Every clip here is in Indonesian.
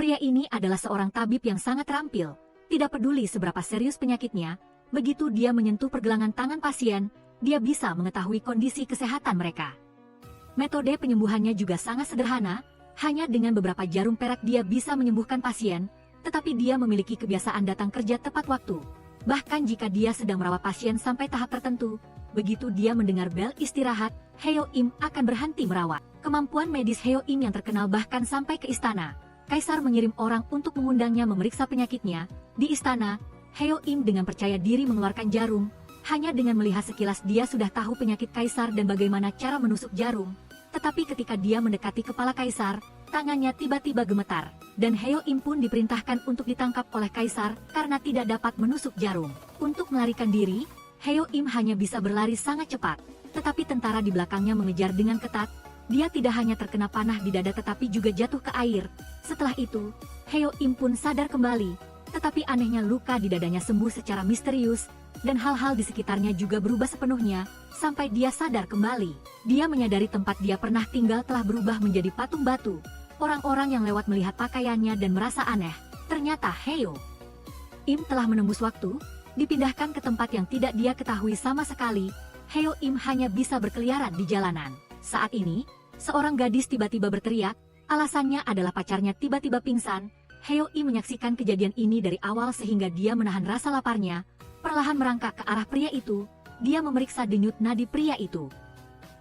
Pria ini adalah seorang tabib yang sangat terampil, tidak peduli seberapa serius penyakitnya, begitu dia menyentuh pergelangan tangan pasien, dia bisa mengetahui kondisi kesehatan mereka. Metode penyembuhannya juga sangat sederhana, hanya dengan beberapa jarum perak dia bisa menyembuhkan pasien, tetapi dia memiliki kebiasaan datang kerja tepat waktu. Bahkan jika dia sedang merawat pasien sampai tahap tertentu, begitu dia mendengar bel istirahat, Heo Im akan berhenti merawat. Kemampuan medis Heo Im yang terkenal bahkan sampai ke istana. Kaisar mengirim orang untuk mengundangnya memeriksa penyakitnya. Di istana, Heo Im dengan percaya diri mengeluarkan jarum. Hanya dengan melihat sekilas dia sudah tahu penyakit Kaisar dan bagaimana cara menusuk jarum. Tetapi ketika dia mendekati kepala Kaisar, tangannya tiba-tiba gemetar. Dan Heo Im pun diperintahkan untuk ditangkap oleh Kaisar karena tidak dapat menusuk jarum. Untuk melarikan diri, Heo Im hanya bisa berlari sangat cepat. Tetapi tentara di belakangnya mengejar dengan ketat. Dia tidak hanya terkena panah di dada tetapi juga jatuh ke air. Setelah itu, Heo Im pun sadar kembali. Tetapi anehnya luka di dadanya sembuh secara misterius, dan hal-hal di sekitarnya juga berubah sepenuhnya, sampai dia sadar kembali. Dia menyadari tempat dia pernah tinggal telah berubah menjadi patung batu. Orang-orang yang lewat melihat pakaiannya dan merasa aneh. Ternyata Heo Im telah menembus waktu, dipindahkan ke tempat yang tidak dia ketahui sama sekali. Heo Im hanya bisa berkeliaran di jalanan. Saat ini, seorang gadis tiba-tiba berteriak, alasannya adalah pacarnya tiba-tiba pingsan. Heo Im menyaksikan kejadian ini dari awal sehingga dia menahan rasa laparnya, perlahan merangkak ke arah pria itu. Dia memeriksa denyut nadi pria itu.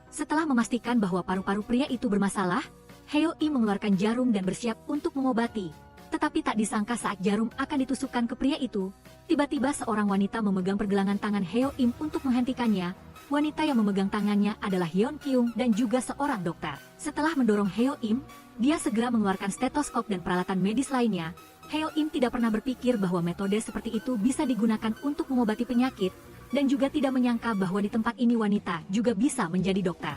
Setelah memastikan bahwa paru-paru pria itu bermasalah, Heo Im mengeluarkan jarum dan bersiap untuk mengobati. Tetapi tak disangka saat jarum akan ditusukkan ke pria itu, tiba-tiba seorang wanita memegang pergelangan tangan Heo Im untuk menghentikannya. Wanita yang memegang tangannya adalah Yeon Kyung dan juga seorang dokter. Setelah mendorong Heo Im, dia segera mengeluarkan stetoskop dan peralatan medis lainnya. Heo Im tidak pernah berpikir bahwa metode seperti itu bisa digunakan untuk mengobati penyakit, dan juga tidak menyangka bahwa di tempat ini wanita juga bisa menjadi dokter.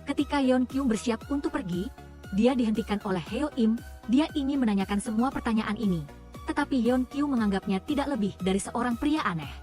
Ketika Yeon Kyung bersiap untuk pergi, dia dihentikan oleh Heo Im. Dia ingin menanyakan semua pertanyaan ini, tetapi Yeon Kyung menganggapnya tidak lebih dari seorang pria aneh.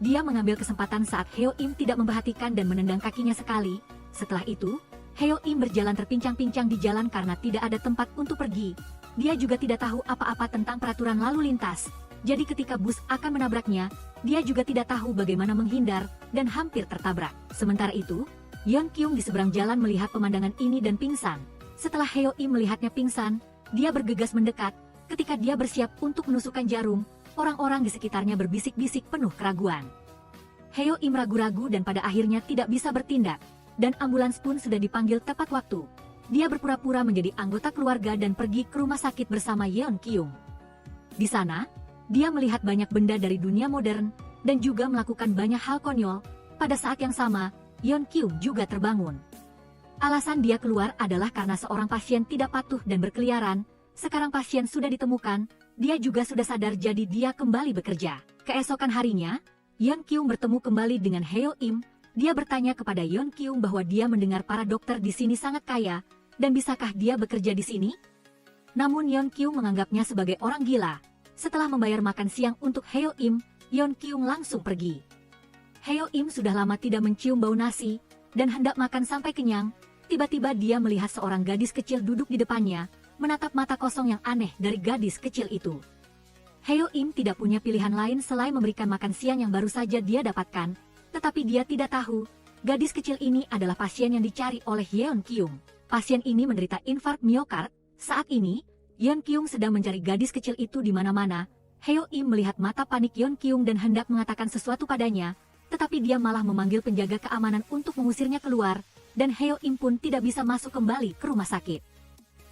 Dia mengambil kesempatan saat Heo Im tidak memperhatikan dan menendang kakinya sekali. Setelah itu, Heo Im berjalan terpincang-pincang di jalan karena tidak ada tempat untuk pergi. Dia juga tidak tahu apa-apa tentang peraturan lalu lintas. Jadi ketika bus akan menabraknya, dia juga tidak tahu bagaimana menghindar dan hampir tertabrak. Sementara itu, Yeon Kyung di seberang jalan melihat pemandangan ini dan pingsan. Setelah Heo Im melihatnya pingsan, dia bergegas mendekat. Ketika dia bersiap untuk menusukkan jarum, orang-orang di sekitarnya berbisik-bisik penuh keraguan. Heo Im ragu-ragu dan pada akhirnya tidak bisa bertindak, dan ambulans pun sudah dipanggil tepat waktu. Dia berpura-pura menjadi anggota keluarga dan pergi ke rumah sakit bersama Yeon Kyung. Di sana, dia melihat banyak benda dari dunia modern, dan juga melakukan banyak hal konyol. Pada saat yang sama, Yeon Kyung juga terbangun. Alasan dia keluar adalah karena seorang pasien tidak patuh dan berkeliaran. Sekarang pasien sudah ditemukan, dia juga sudah sadar jadi dia kembali bekerja. Keesokan harinya, Yeon Kyung bertemu kembali dengan Heo Im. Dia bertanya kepada Yeon Kyung bahwa dia mendengar para dokter di sini sangat kaya, dan bisakah dia bekerja di sini? Namun Yeon Kyung menganggapnya sebagai orang gila. Setelah membayar makan siang untuk Heo Im, Yeon Kyung langsung pergi. Heo Im sudah lama tidak mencium bau nasi, dan hendak makan sampai kenyang. Tiba-tiba dia melihat seorang gadis kecil duduk di depannya, menatap mata kosong yang aneh dari gadis kecil itu. Heo Im tidak punya pilihan lain selain memberikan makan siang yang baru saja dia dapatkan, tetapi dia tidak tahu, gadis kecil ini adalah pasien yang dicari oleh Yeon Kyung. Pasien ini menderita infark miokard. Saat ini, Yeon Kyung sedang mencari gadis kecil itu di mana-mana. Heo Im melihat mata panik Yeon Kyung dan hendak mengatakan sesuatu padanya, tetapi dia malah memanggil penjaga keamanan untuk mengusirnya keluar, dan Heo Im pun tidak bisa masuk kembali ke rumah sakit.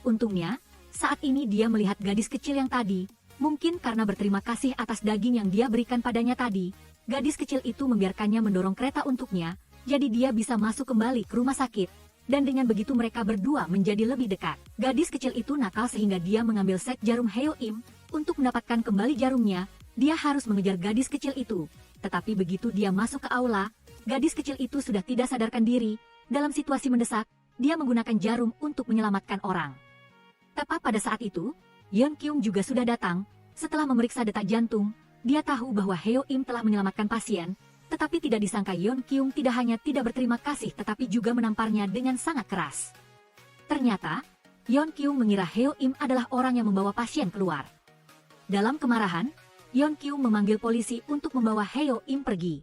Untungnya, saat ini dia melihat gadis kecil yang tadi. Mungkin karena berterima kasih atas daging yang dia berikan padanya tadi, gadis kecil itu membiarkannya mendorong kereta untuknya, jadi dia bisa masuk kembali ke rumah sakit. Dan dengan begitu mereka berdua menjadi lebih dekat. Gadis kecil itu nakal sehingga dia mengambil set jarum Heo Im. Untuk mendapatkan kembali jarumnya, dia harus mengejar gadis kecil itu. Tetapi begitu dia masuk ke aula, gadis kecil itu sudah tidak sadarkan diri. Dalam situasi mendesak, dia menggunakan jarum untuk menyelamatkan orang. Tepat pada saat itu, Yeon Kyung juga sudah datang. Setelah memeriksa detak jantung, dia tahu bahwa Heo Im telah menyelamatkan pasien, tetapi tidak disangka Yeon Kyung tidak hanya tidak berterima kasih tetapi juga menamparnya dengan sangat keras. Ternyata, Yeon Kyung mengira Heo Im adalah orang yang membawa pasien keluar. Dalam kemarahan, Yeon Kyung memanggil polisi untuk membawa Heo Im pergi.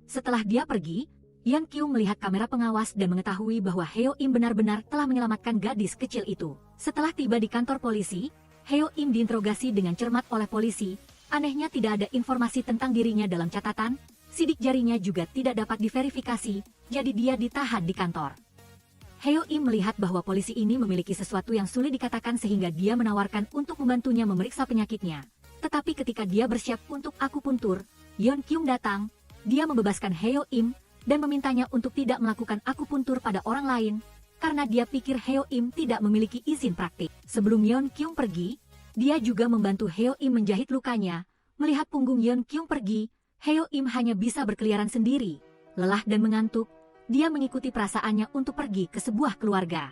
Setelah dia pergi, Yeon Kyung melihat kamera pengawas dan mengetahui bahwa Heo Im benar-benar telah menyelamatkan gadis kecil itu. Setelah tiba di kantor polisi, Heo Im diinterogasi dengan cermat oleh polisi. Anehnya tidak ada informasi tentang dirinya dalam catatan, sidik jarinya juga tidak dapat diverifikasi, jadi dia ditahan di kantor. Heo Im melihat bahwa polisi ini memiliki sesuatu yang sulit dikatakan sehingga dia menawarkan untuk membantunya memeriksa penyakitnya. Tetapi ketika dia bersiap untuk akupuntur, Yeon Kyung datang, dia membebaskan Heo Im, dan memintanya untuk tidak melakukan akupuntur pada orang lain, karena dia pikir Heo Im tidak memiliki izin praktik. Sebelum Yeon Kyung pergi, dia juga membantu Heo Im menjahit lukanya. Melihat punggung Yeon Kyung pergi, Heo Im hanya bisa berkeliaran sendiri. Lelah dan mengantuk, dia mengikuti perasaannya untuk pergi ke sebuah keluarga.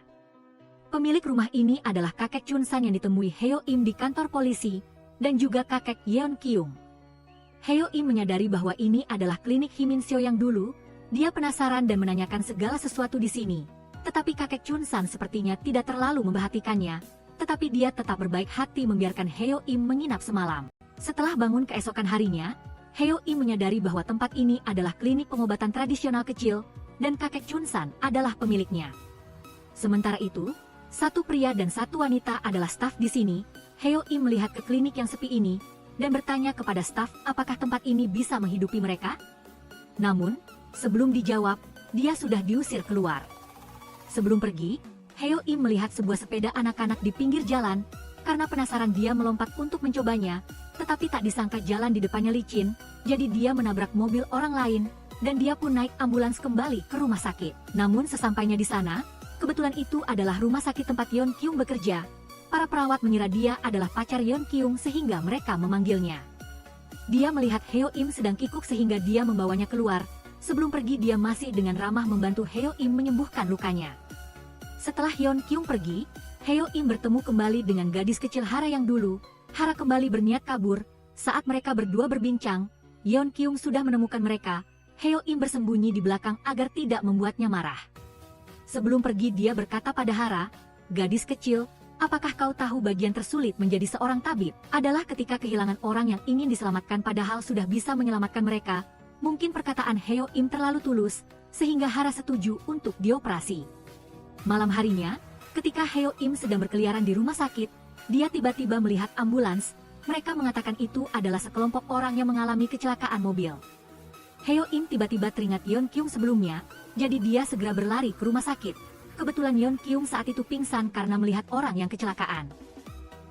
Pemilik rumah ini adalah kakek Chun San yang ditemui Heo Im di kantor polisi, dan juga kakek Yeon Kyung. Heo Im menyadari bahwa ini adalah klinik Himinseo yang dulu. Dia penasaran dan menanyakan segala sesuatu di sini. Tetapi kakek Chun San sepertinya tidak terlalu memperhatikannya, tetapi dia tetap berbaik hati membiarkan Heo Im menginap semalam. Setelah bangun keesokan harinya, Heo Im menyadari bahwa tempat ini adalah klinik pengobatan tradisional kecil, dan kakek Chun San adalah pemiliknya. Sementara itu, satu pria dan satu wanita adalah staf di sini. Heo Im melihat ke klinik yang sepi ini, dan bertanya kepada staf apakah tempat ini bisa menghidupi mereka. Namun, sebelum dijawab, dia sudah diusir keluar. Sebelum pergi, Heo Im melihat sebuah sepeda anak-anak di pinggir jalan. Karena penasaran dia melompat untuk mencobanya, tetapi tak disangka jalan di depannya licin, jadi dia menabrak mobil orang lain, dan dia pun naik ambulans kembali ke rumah sakit. Namun sesampainya di sana, kebetulan itu adalah rumah sakit tempat Yeon Kyung bekerja. Para perawat mengira dia adalah pacar Yeon Kyung sehingga mereka memanggilnya. Dia melihat Heo Im sedang kikuk sehingga dia membawanya keluar. Sebelum pergi dia masih dengan ramah membantu Heo Im menyembuhkan lukanya. Setelah Yeon Kyung pergi, Heo Im bertemu kembali dengan gadis kecil Hara yang dulu. Hara kembali berniat kabur. Saat mereka berdua berbincang, Yeon Kyung sudah menemukan mereka. Heo Im bersembunyi di belakang agar tidak membuatnya marah. Sebelum pergi dia berkata pada Hara, "Gadis kecil, apakah kau tahu bagian tersulit menjadi seorang tabib adalah ketika kehilangan orang yang ingin diselamatkan padahal sudah bisa menyelamatkan mereka?" Mungkin perkataan Heo Im terlalu tulus, sehingga Hara setuju untuk dioperasi. Malam harinya, ketika Heo Im sedang berkeliaran di rumah sakit, dia tiba-tiba melihat ambulans. Mereka mengatakan itu adalah sekelompok orang yang mengalami kecelakaan mobil. Heo Im tiba-tiba teringat Yeon Kyung sebelumnya, jadi dia segera berlari ke rumah sakit. Kebetulan Yeon Kyung saat itu pingsan karena melihat orang yang kecelakaan.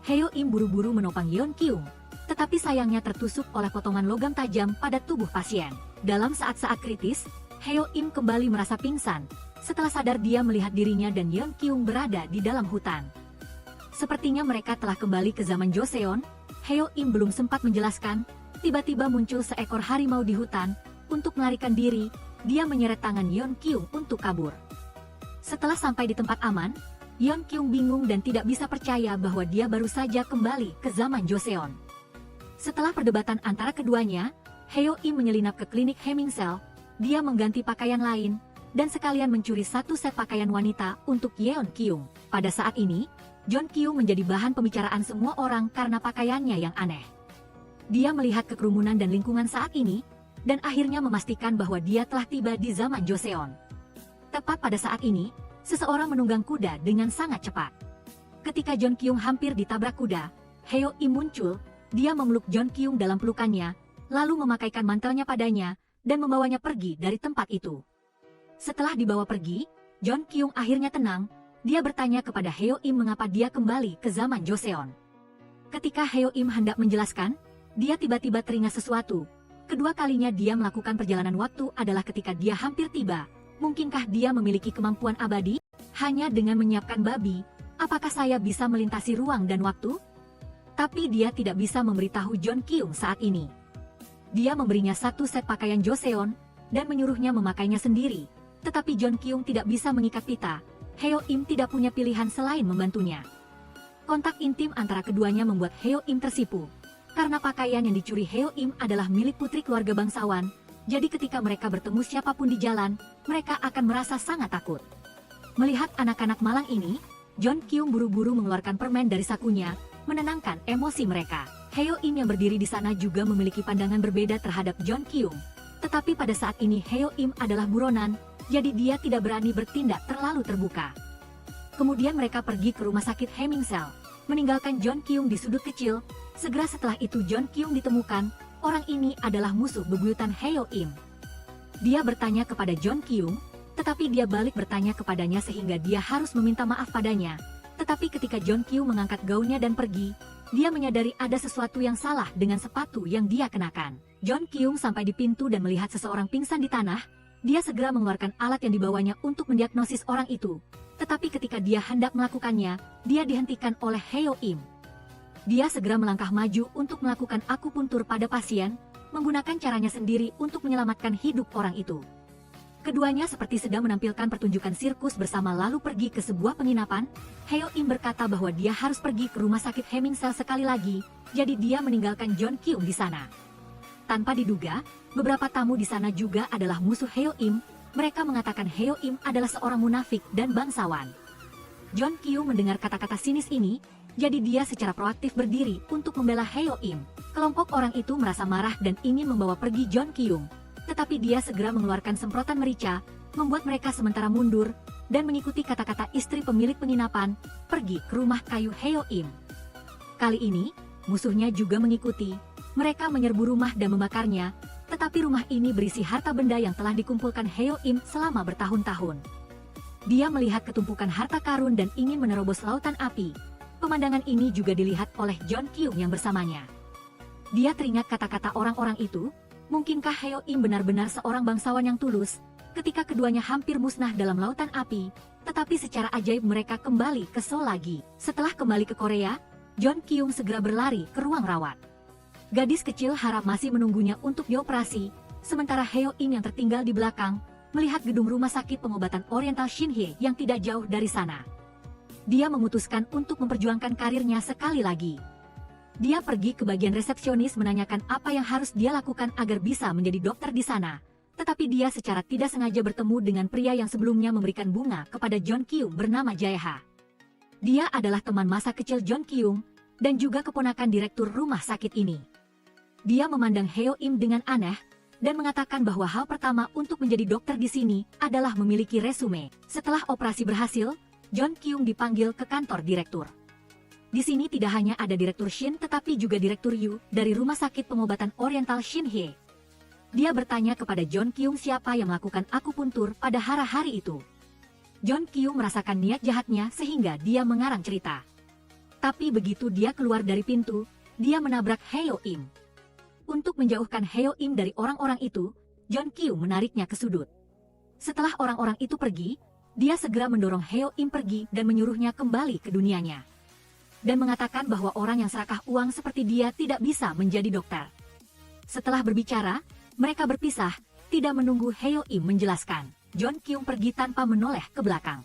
Heo Im buru-buru menopang Yeon Kyung, tetapi sayangnya tertusuk oleh potongan logam tajam pada tubuh pasien. Dalam saat-saat kritis, Heo Im kembali merasa pingsan. Setelah sadar dia melihat dirinya dan Yeon Kyung berada di dalam hutan. Sepertinya mereka telah kembali ke zaman Joseon. Heo Im belum sempat menjelaskan, tiba-tiba muncul seekor harimau di hutan. Untuk melarikan diri, dia menyeret tangan Yeon Kyung untuk kabur. Setelah sampai di tempat aman, Yeon Kyung bingung dan tidak bisa percaya bahwa dia baru saja kembali ke zaman Joseon. Setelah perdebatan antara keduanya, Heo Im menyelinap ke klinik Hemingsel. Dia mengganti pakaian lain, dan sekalian mencuri satu set pakaian wanita untuk Yeon Kyung. Pada saat ini, Jeon Kyung menjadi bahan pembicaraan semua orang karena pakaiannya yang aneh. Dia melihat kekerumunan dan lingkungan saat ini, dan akhirnya memastikan bahwa dia telah tiba di zaman Joseon. Tepat pada saat ini, seseorang menunggang kuda dengan sangat cepat. Ketika Jeon Kyung hampir ditabrak kuda, Heo Im muncul. Dia memeluk Jeon Kyung dalam pelukannya, lalu memakaikan mantelnya padanya, dan membawanya pergi dari tempat itu. Setelah dibawa pergi, Jeon Kyung akhirnya tenang. Dia bertanya kepada Heo Im mengapa dia kembali ke zaman Joseon. Ketika Heo Im hendak menjelaskan, dia tiba-tiba teringat sesuatu. Kedua kalinya dia melakukan perjalanan waktu adalah ketika dia hampir tiba. Mungkinkah dia memiliki kemampuan abadi? Hanya dengan menyiapkan babi, apakah saya bisa melintasi ruang dan waktu? Tapi dia tidak bisa memberitahu Jeon Kyung saat ini. Dia memberinya satu set pakaian Joseon, dan menyuruhnya memakainya sendiri. Tetapi Jeon Kyung tidak bisa mengikat pita. Heo Im tidak punya pilihan selain membantunya. Kontak intim antara keduanya membuat Heo Im tersipu. Karena pakaian yang dicuri Heo Im adalah milik putri keluarga bangsawan, jadi ketika mereka bertemu siapapun di jalan, mereka akan merasa sangat takut. Melihat anak-anak malang ini, John Kyung buru-buru mengeluarkan permen dari sakunya, menenangkan emosi mereka. Heo Im yang berdiri di sana juga memiliki pandangan berbeda terhadap John Kyung. Tetapi pada saat ini Heo Im adalah buronan, jadi dia tidak berani bertindak terlalu terbuka. Kemudian mereka pergi ke rumah sakit Hemingsel, meninggalkan John Kyung di sudut kecil. Segera setelah itu John Kyung ditemukan, orang ini adalah musuh bebuyutan Heo Im. Dia bertanya kepada John Kyung, tetapi dia balik bertanya kepadanya sehingga dia harus meminta maaf padanya. Tetapi ketika John Kyung mengangkat gaunnya dan pergi, dia menyadari ada sesuatu yang salah dengan sepatu yang dia kenakan. John Kyung sampai di pintu dan melihat seseorang pingsan di tanah. Dia segera mengeluarkan alat yang dibawanya untuk mendiagnosis orang itu. Tetapi ketika dia hendak melakukannya, dia dihentikan oleh Heo Im. Dia segera melangkah maju untuk melakukan akupuntur pada pasien, menggunakan caranya sendiri untuk menyelamatkan hidup orang itu. Keduanya seperti sedang menampilkan pertunjukan sirkus bersama lalu pergi ke sebuah penginapan. Heo Im berkata bahwa dia harus pergi ke rumah sakit Hemingsel sekali lagi, jadi dia meninggalkan John Kyung di sana. Tanpa diduga, beberapa tamu di sana juga adalah musuh Heo Im. Mereka mengatakan Heo Im adalah seorang munafik dan bangsawan. John Kyung mendengar kata-kata sinis ini, jadi dia secara proaktif berdiri untuk membela Heo Im. Kelompok orang itu merasa marah dan ingin membawa pergi John Kyung. Tetapi dia segera mengeluarkan semprotan merica, membuat mereka sementara mundur, dan mengikuti kata-kata istri pemilik penginapan, pergi ke rumah kayu Heo Im. Kali ini, musuhnya juga mengikuti. Mereka menyerbu rumah dan membakarnya, tetapi rumah ini berisi harta benda yang telah dikumpulkan Heo Im selama bertahun-tahun. Dia melihat ketumpukan harta karun dan ingin menerobos lautan api. Pemandangan ini juga dilihat oleh John Kyung yang bersamanya. Dia teringat kata-kata orang-orang itu. Mungkinkah Heo Im benar-benar seorang bangsawan yang tulus, ketika keduanya hampir musnah dalam lautan api, tetapi secara ajaib mereka kembali ke Seoul lagi. Setelah kembali ke Korea, John Kyung segera berlari ke ruang rawat. Gadis kecil harap masih menunggunya untuk dioperasi, sementara Heo Im yang tertinggal di belakang, melihat gedung rumah sakit pengobatan Oriental Shinhye yang tidak jauh dari sana. Dia memutuskan untuk memperjuangkan karirnya sekali lagi. Dia pergi ke bagian resepsionis menanyakan apa yang harus dia lakukan agar bisa menjadi dokter di sana. Tetapi dia secara tidak sengaja bertemu dengan pria yang sebelumnya memberikan bunga kepada John Kyung bernama Jaeha. Dia adalah teman masa kecil John Kyung, dan juga keponakan direktur rumah sakit ini. Dia memandang Heo Im dengan aneh, dan mengatakan bahwa hal pertama untuk menjadi dokter di sini adalah memiliki resume. Setelah operasi berhasil, John Kyung dipanggil ke kantor direktur. Di sini tidak hanya ada Direktur Shin tetapi juga Direktur Yu dari Rumah Sakit Pengobatan Oriental Shinhye. Dia bertanya kepada John Kyung siapa yang melakukan akupuntur pada hari-hari itu. John Kyung merasakan niat jahatnya sehingga dia mengarang cerita. Tapi begitu dia keluar dari pintu, dia menabrak Heo Im. Untuk menjauhkan Heo Im dari orang-orang itu, John Kyung menariknya ke sudut. Setelah orang-orang itu pergi, dia segera mendorong Heo Im pergi dan menyuruhnya kembali ke dunianya. Dan mengatakan bahwa orang yang serakah uang seperti dia tidak bisa menjadi dokter. Setelah berbicara, mereka berpisah, tidak menunggu Heo Im menjelaskan. John Kyung pergi tanpa menoleh ke belakang.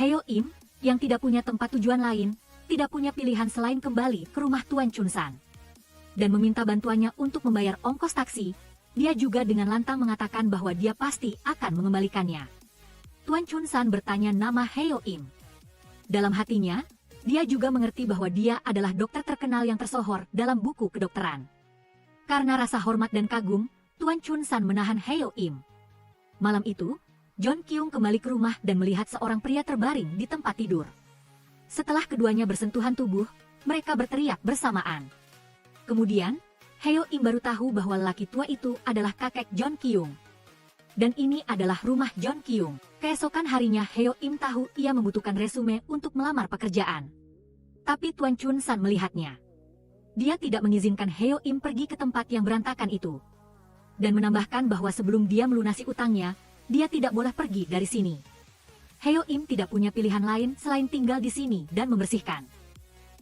Heo Im, yang tidak punya tempat tujuan lain, tidak punya pilihan selain kembali ke rumah Tuan Chun San. Dan meminta bantuannya untuk membayar ongkos taksi, dia juga dengan lantang mengatakan bahwa dia pasti akan mengembalikannya. Tuan Chun San bertanya nama Heo Im. Dalam hatinya, dia juga mengerti bahwa dia adalah dokter terkenal yang tersohor dalam buku kedokteran. Karena rasa hormat dan kagum, Tuan Chun San menahan Heo Im. Malam itu, John Kyung kembali ke rumah dan melihat seorang pria terbaring di tempat tidur. Setelah keduanya bersentuhan tubuh, mereka berteriak bersamaan. Kemudian, Heo Im baru tahu bahwa lelaki tua itu adalah kakek John Kyung. Dan ini adalah rumah John Kyung. Keesokan harinya Heo Im tahu ia membutuhkan resume untuk melamar pekerjaan. Tapi Tuan Chun San melihatnya. Dia tidak mengizinkan Heo Im pergi ke tempat yang berantakan itu. Dan menambahkan bahwa sebelum dia melunasi utangnya, dia tidak boleh pergi dari sini. Heo Im tidak punya pilihan lain selain tinggal di sini dan membersihkan.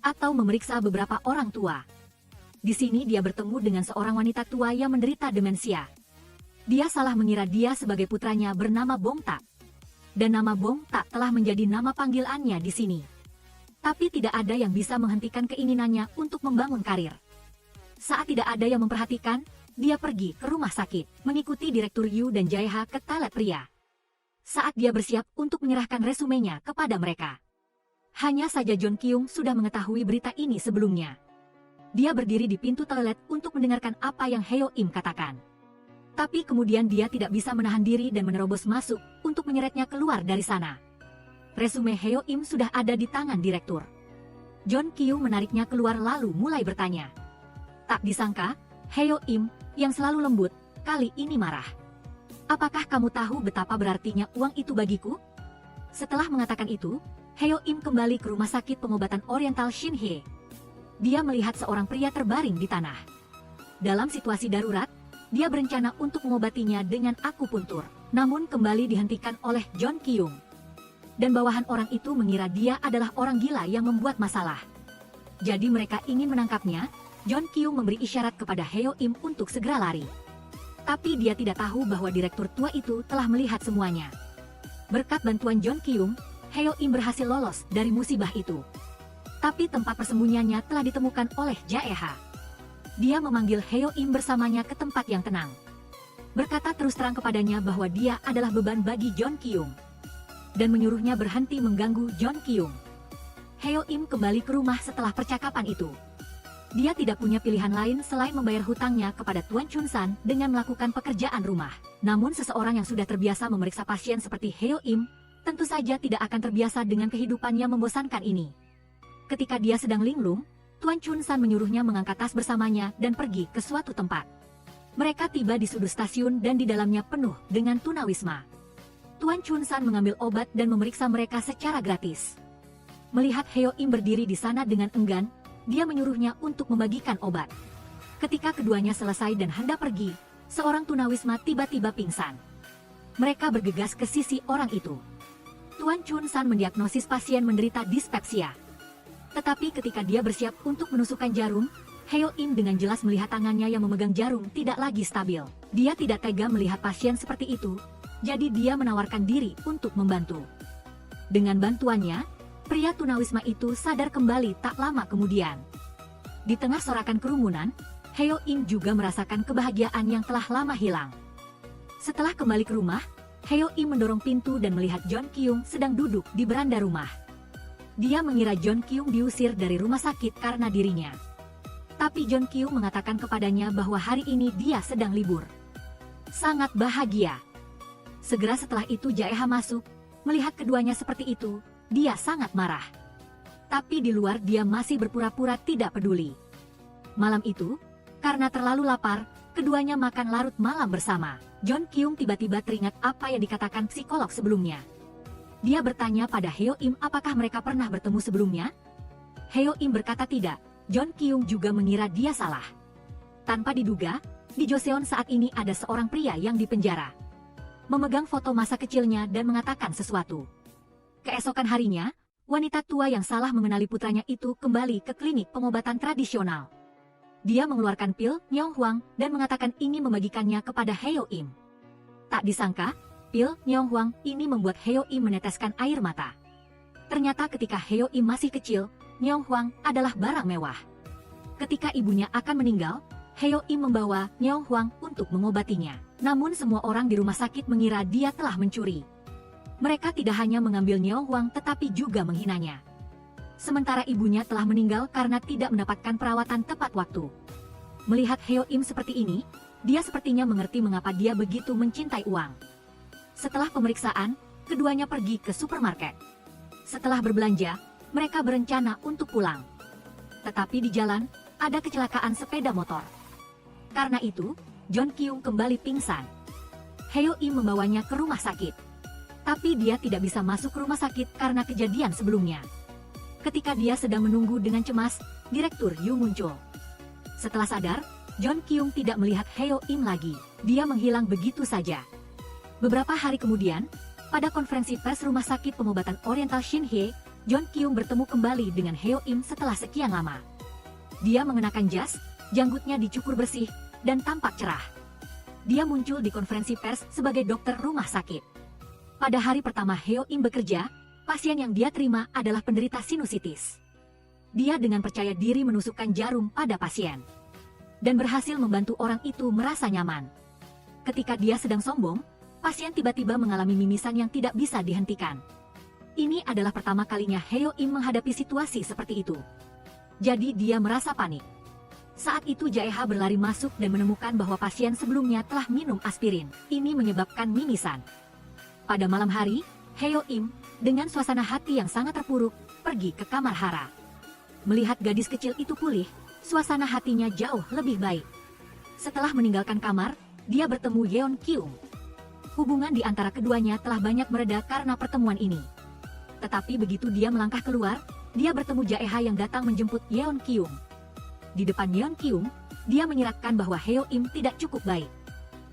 Atau memeriksa beberapa orang tua. Di sini dia bertemu dengan seorang wanita tua yang menderita demensia. Dia salah mengira dia sebagai putranya bernama Bong Tak. Dan nama Bong Tak telah menjadi nama panggilannya di sini. Tapi tidak ada yang bisa menghentikan keinginannya untuk membangun karir. Saat tidak ada yang memperhatikan, dia pergi ke rumah sakit, mengikuti Direktur Yu dan Jaeha ke toilet pria. Saat dia bersiap untuk menyerahkan resumenya kepada mereka, Hanya saja John Kyung sudah mengetahui berita ini sebelumnya. Dia berdiri di pintu toilet untuk mendengarkan apa yang Heo Im katakan. Tapi kemudian dia tidak bisa menahan diri dan menerobos masuk untuk menyeretnya keluar dari sana. Resume Heo Im sudah ada di tangan direktur. John Kyung menariknya keluar lalu mulai bertanya. Tak disangka, Heo Im, yang selalu lembut, kali ini marah. Apakah kamu tahu betapa berartinya uang itu bagiku? Setelah mengatakan itu, Heo Im kembali ke rumah sakit pengobatan Oriental Shinhye. Dia melihat seorang pria terbaring di tanah. Dalam situasi darurat, dia berencana untuk mengobatinya dengan akupuntur, namun kembali dihentikan oleh John Kyung. Dan bawahan orang itu mengira dia adalah orang gila yang membuat masalah. Jadi mereka ingin menangkapnya. John Kyung memberi isyarat kepada Heo Im untuk segera lari. Tapi dia tidak tahu bahwa direktur tua itu telah melihat semuanya. Berkat bantuan John Kyung, Heo Im berhasil lolos dari musibah itu. Tapi tempat persembunyiannya telah ditemukan oleh Jaeha. Dia memanggil Heo Im bersamanya ke tempat yang tenang. Berkata terus terang kepadanya bahwa dia adalah beban bagi John Kyung. Dan menyuruhnya berhenti mengganggu John Kyung. Heo Im kembali ke rumah setelah percakapan itu. Dia tidak punya pilihan lain selain membayar hutangnya kepada Tuan Chun San dengan melakukan pekerjaan rumah. Namun seseorang yang sudah terbiasa memeriksa pasien seperti Heo Im, tentu saja tidak akan terbiasa dengan kehidupan yang membosankan ini. Ketika dia sedang linglung, Tuan Chun San menyuruhnya mengangkat tas bersamanya dan pergi ke suatu tempat. Mereka tiba di sudut stasiun dan di dalamnya penuh dengan tunawisma. Tuan Chun San mengambil obat dan memeriksa mereka secara gratis. Melihat Heo Im berdiri di sana dengan enggan, dia menyuruhnya untuk membagikan obat. Ketika keduanya selesai dan hendak pergi, seorang tunawisma tiba-tiba pingsan. Mereka bergegas ke sisi orang itu. Tuan Chun San mendiagnosis pasien menderita dispepsia. Tetapi ketika dia bersiap untuk menusukkan jarum, Heo Im dengan jelas melihat tangannya yang memegang jarum tidak lagi stabil. Dia tidak tega melihat pasien seperti itu, jadi dia menawarkan diri untuk membantu. Dengan bantuannya, pria tunawisma itu sadar kembali tak lama kemudian. Di tengah sorakan kerumunan, Heo Im juga merasakan kebahagiaan yang telah lama hilang. Setelah kembali ke rumah, Heo Im mendorong pintu dan melihat John Kyung sedang duduk di beranda rumah. Dia mengira John Kyung diusir dari rumah sakit karena dirinya. Tapi John Kyung mengatakan kepadanya bahwa hari ini dia sedang libur. Sangat bahagia. Segera setelah itu Jaeha masuk, melihat keduanya seperti itu, dia sangat marah. Tapi di luar dia masih berpura-pura tidak peduli. Malam itu, karena terlalu lapar, keduanya makan larut malam bersama. John Kyung tiba-tiba teringat apa yang dikatakan psikolog sebelumnya. Dia bertanya pada Heo Im apakah mereka pernah bertemu sebelumnya. Heo Im berkata tidak. John Kyung juga mengira dia salah. Tanpa diduga, di Joseon saat ini ada seorang pria yang dipenjara. Memegang foto masa kecilnya dan mengatakan sesuatu. Keesokan harinya, wanita tua yang salah mengenali putranya itu kembali ke klinik pengobatan tradisional. Dia mengeluarkan pil Nyong Huang dan mengatakan ingin membagikannya kepada Heo Im. Tak disangka, pil Nyong Huang ini membuat Heo Im meneteskan air mata. Ternyata ketika Heo Im masih kecil, Nyong Huang adalah barang mewah. Ketika ibunya akan meninggal, Heo Im membawa Nyong Huang untuk mengobatinya. Namun semua orang di rumah sakit mengira dia telah mencuri. Mereka tidak hanya mengambil Nyong Huang tetapi juga menghinanya. Sementara ibunya telah meninggal karena tidak mendapatkan perawatan tepat waktu. Melihat Heo Im seperti ini, dia sepertinya mengerti mengapa dia begitu mencintai uang. Setelah pemeriksaan, keduanya pergi ke supermarket. Setelah berbelanja, mereka berencana untuk pulang. Tetapi di jalan, ada kecelakaan sepeda motor. Karena itu, John Kyung kembali pingsan. Heo Im membawanya ke rumah sakit. Tapi dia tidak bisa masuk ke rumah sakit karena kejadian sebelumnya. Ketika dia sedang menunggu dengan cemas, Direktur Yu muncul. Setelah sadar, John Kyung tidak melihat Heo Im lagi. Dia menghilang begitu saja. Beberapa hari kemudian, pada konferensi pers rumah sakit pengobatan Oriental Shinhye, John Kyung bertemu kembali dengan Heo Im setelah sekian lama. Dia mengenakan jas, janggutnya dicukur bersih, dan tampak cerah. Dia muncul di konferensi pers sebagai dokter rumah sakit. Pada hari pertama Heo Im bekerja, pasien yang dia terima adalah penderita sinusitis. Dia dengan percaya diri menusukkan jarum pada pasien. Dan berhasil membantu orang itu merasa nyaman. Ketika dia sedang sombong, pasien tiba-tiba mengalami mimisan yang tidak bisa dihentikan. Ini adalah pertama kalinya Heo Im menghadapi situasi seperti itu. Jadi dia merasa panik. Saat itu Jaeha berlari masuk dan menemukan bahwa pasien sebelumnya telah minum aspirin. Ini menyebabkan mimisan. Pada malam hari, Heo Im, dengan suasana hati yang sangat terpuruk, pergi ke kamar Hara. Melihat gadis kecil itu pulih, suasana hatinya jauh lebih baik. Setelah meninggalkan kamar, dia bertemu Yeon Kyung. Hubungan di antara keduanya telah banyak mereda karena pertemuan ini. Tetapi begitu dia melangkah keluar, dia bertemu Jaeha yang datang menjemput Yeon Kyung. Di depan Yeon Kyung, dia menyiratkan bahwa Heo Im tidak cukup baik.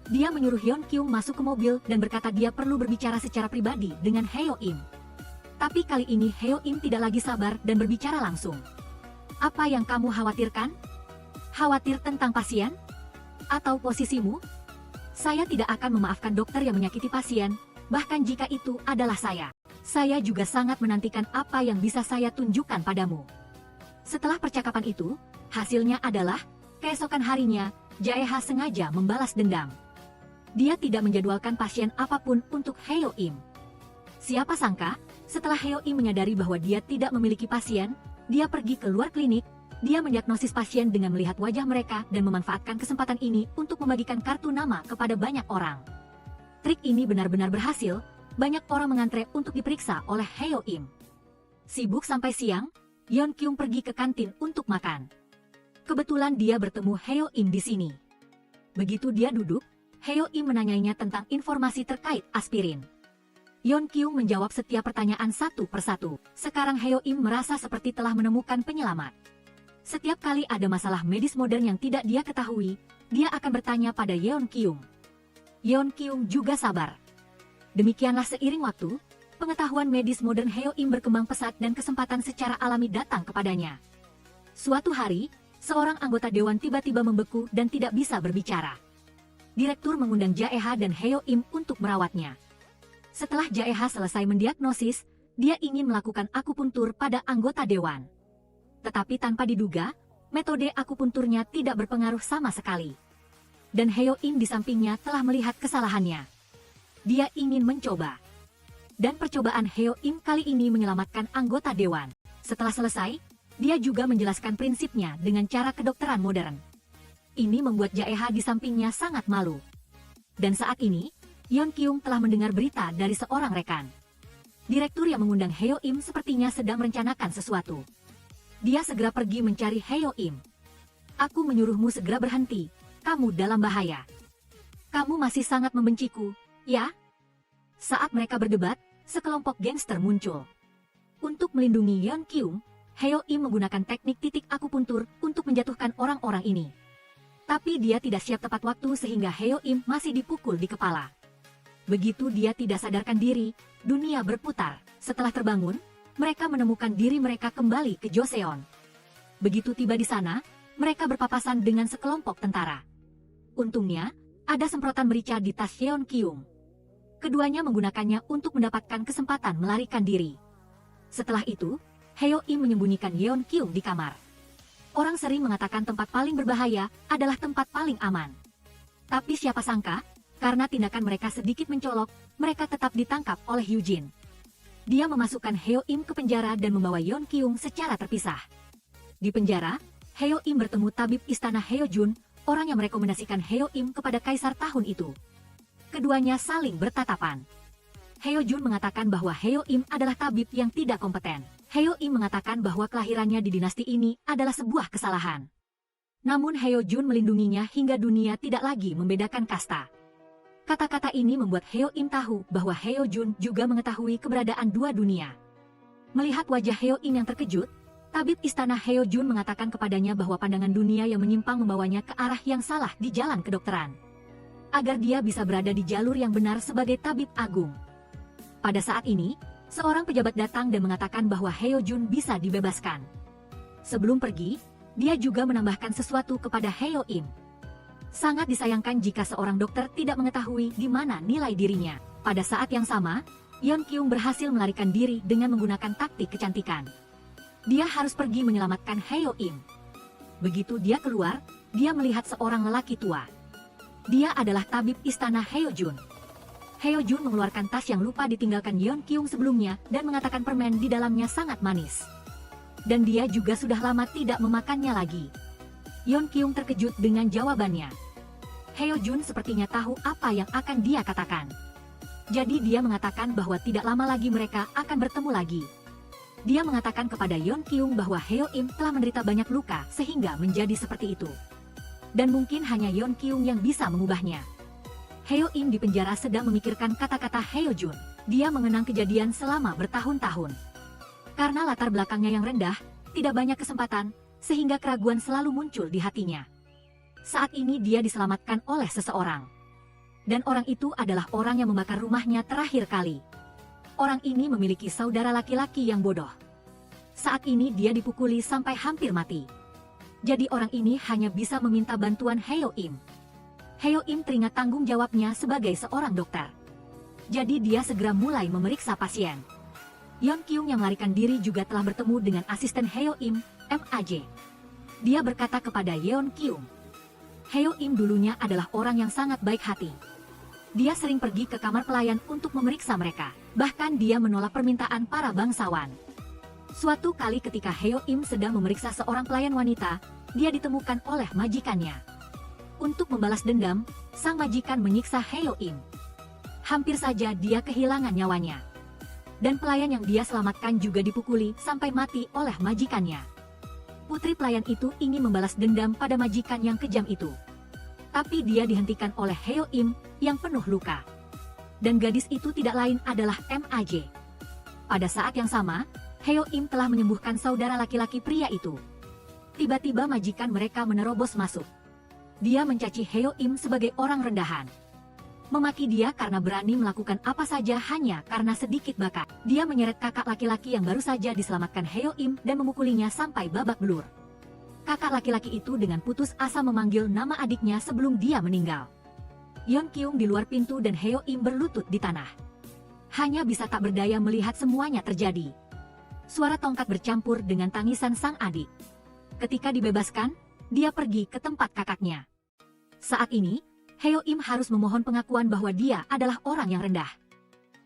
Dia menyuruh Yeon Kyung masuk ke mobil dan berkata dia perlu berbicara secara pribadi dengan Heo Im. Tapi kali ini Heo Im tidak lagi sabar dan berbicara langsung. Apa yang kamu khawatirkan? Khawatir tentang pasien? Atau posisimu? Saya tidak akan memaafkan dokter yang menyakiti pasien, bahkan jika itu adalah saya. Saya juga sangat menantikan apa yang bisa saya tunjukkan padamu. Setelah percakapan itu, hasilnya adalah, keesokan harinya, Jaeha sengaja membalas dendam. Dia tidak menjadwalkan pasien apapun untuk Heo Im. Siapa sangka, setelah Heo Im menyadari bahwa dia tidak memiliki pasien, dia pergi ke luar klinik, dia mendiagnosis pasien dengan melihat wajah mereka dan memanfaatkan kesempatan ini untuk membagikan kartu nama kepada banyak orang. Trik ini benar-benar berhasil. Banyak orang mengantre untuk diperiksa oleh Heo Im. Sibuk sampai siang, Yeon Kyung pergi ke kantin untuk makan. Kebetulan dia bertemu Heo Im di sini. Begitu dia duduk, Heo Im menanyainya tentang informasi terkait aspirin. Yeon Kyung menjawab setiap pertanyaan satu persatu. Sekarang Heo Im merasa seperti telah menemukan penyelamat. Setiap kali ada masalah medis modern yang tidak dia ketahui, dia akan bertanya pada Yeon Kyung. Yeon Kyung juga sabar. Demikianlah seiring waktu, pengetahuan medis modern Heo Im berkembang pesat dan kesempatan secara alami datang kepadanya. Suatu hari, seorang anggota dewan tiba-tiba membeku dan tidak bisa berbicara. Direktur mengundang Jaeha dan Heo Im untuk merawatnya. Setelah Jaeha selesai mendiagnosis, dia ingin melakukan akupuntur pada anggota dewan. Tetapi tanpa diduga, metode akupunturnya tidak berpengaruh sama sekali. Dan Heo Im di sampingnya telah melihat kesalahannya. Dia ingin mencoba. Dan percobaan Heo Im kali ini menyelamatkan anggota dewan. Setelah selesai, dia juga menjelaskan prinsipnya dengan cara kedokteran modern. Ini membuat Jaeha di sampingnya sangat malu. Dan saat ini, Yeon Kyung telah mendengar berita dari seorang rekan. Direktur yang mengundang Heo Im sepertinya sedang merencanakan sesuatu. Dia segera pergi mencari Heo Im. Aku menyuruhmu segera berhenti, kamu dalam bahaya. Kamu masih sangat membenciku, ya? Saat mereka berdebat, sekelompok gangster muncul. Untuk melindungi Yeon Kyung, Heo Im menggunakan teknik titik akupuntur untuk menjatuhkan orang-orang ini. Tapi dia tidak siap tepat waktu sehingga Heo Im masih dipukul di kepala. Begitu dia tidak sadarkan diri, dunia berputar. Setelah terbangun, mereka menemukan diri mereka kembali ke Joseon. Begitu tiba di sana, mereka berpapasan dengan sekelompok tentara. Untungnya, ada semprotan merica di tas Yeon Kyung. Keduanya menggunakannya untuk mendapatkan kesempatan melarikan diri. Setelah itu, Heo Im menyembunyikan Yeon Kyung di kamar. Orang sering mengatakan tempat paling berbahaya adalah tempat paling aman. Tapi siapa sangka, karena tindakan mereka sedikit mencolok, mereka tetap ditangkap oleh Hyujin. Dia memasukkan Heo Im ke penjara dan membawa Yeon Kyung secara terpisah. Di penjara, Heo Im bertemu tabib istana Heo Jun, orang yang merekomendasikan Heo Im kepada kaisar tahun itu. Keduanya saling bertatapan. Heo Jun mengatakan bahwa Heo Im adalah tabib yang tidak kompeten. Heo Im mengatakan bahwa kelahirannya di dinasti ini adalah sebuah kesalahan. Namun Heo Jun melindunginya hingga dunia tidak lagi membedakan kasta. Kata-kata ini membuat Heo Im tahu bahwa Heo Jun juga mengetahui keberadaan dua dunia. Melihat wajah Heo Im yang terkejut, tabib istana Heo Jun mengatakan kepadanya bahwa pandangan dunia yang menyimpang membawanya ke arah yang salah di jalan kedokteran. Agar dia bisa berada di jalur yang benar sebagai tabib agung. Pada saat ini, seorang pejabat datang dan mengatakan bahwa Heo Jun bisa dibebaskan. Sebelum pergi, dia juga menambahkan sesuatu kepada Heo Im. Sangat disayangkan jika seorang dokter tidak mengetahui di mana nilai dirinya. Pada saat yang sama, Yeon Kyung berhasil melarikan diri dengan menggunakan taktik kecantikan. Dia harus pergi menyelamatkan Heo Im. Begitu dia keluar, dia melihat seorang lelaki tua. Dia adalah tabib istana Heo Jun. Heo Jun mengeluarkan tas yang lupa ditinggalkan Yeon Kyung sebelumnya dan mengatakan permen di dalamnya sangat manis. Dan dia juga sudah lama tidak memakannya lagi. Yeon Kyung terkejut dengan jawabannya. Heo Jun sepertinya tahu apa yang akan dia katakan. Jadi dia mengatakan bahwa tidak lama lagi mereka akan bertemu lagi. Dia mengatakan kepada Yeon Kyung bahwa Heo Im telah menderita banyak luka sehingga menjadi seperti itu. Dan mungkin hanya Yeon Kyung yang bisa mengubahnya. Heo Im di penjara sedang memikirkan kata-kata Heo Jun. Dia mengenang kejadian selama bertahun-tahun. Karena latar belakangnya yang rendah, tidak banyak kesempatan, sehingga keraguan selalu muncul di hatinya. Saat ini dia diselamatkan oleh seseorang. Dan orang itu adalah orang yang membakar rumahnya terakhir kali. Orang ini memiliki saudara laki-laki yang bodoh. Saat ini dia dipukuli sampai hampir mati. Jadi orang ini hanya bisa meminta bantuan Heo Im. Heo Im teringat tanggung jawabnya sebagai seorang dokter. Jadi dia segera mulai memeriksa pasien. Yeon Kyung yang melarikan diri juga telah bertemu dengan asisten Heo Im, MAJ. Dia berkata kepada Yeon Kyung. Heo Im dulunya adalah orang yang sangat baik hati. Dia sering pergi ke kamar pelayan untuk memeriksa mereka. Bahkan dia menolak permintaan para bangsawan. Suatu kali ketika Heo Im sedang memeriksa seorang pelayan wanita, dia ditemukan oleh majikannya. Untuk membalas dendam, sang majikan menyiksa Heo Im. Hampir saja dia kehilangan nyawanya. Dan pelayan yang dia selamatkan juga dipukuli sampai mati oleh majikannya. Putri pelayan itu ingin membalas dendam pada majikan yang kejam itu. Tapi dia dihentikan oleh Heo Im yang penuh luka. Dan gadis itu tidak lain adalah MAJ. Pada saat yang sama, Heo Im telah menyembuhkan saudara laki-laki pria itu. Tiba-tiba majikan mereka menerobos masuk. Dia mencaci Heo Im sebagai orang rendahan. Memaki dia karena berani melakukan apa saja hanya karena sedikit bakat. Dia menyeret kakak laki-laki yang baru saja diselamatkan Heo Im dan memukulinya sampai babak belur. Kakak laki-laki itu dengan putus asa memanggil nama adiknya sebelum dia meninggal. Yeon Kyung di luar pintu dan Heo Im berlutut di tanah. Hanya bisa tak berdaya melihat semuanya terjadi. Suara tongkat bercampur dengan tangisan sang adik. Ketika dibebaskan, dia pergi ke tempat kakaknya. Saat ini, Heo Im harus memohon pengakuan bahwa dia adalah orang yang rendah.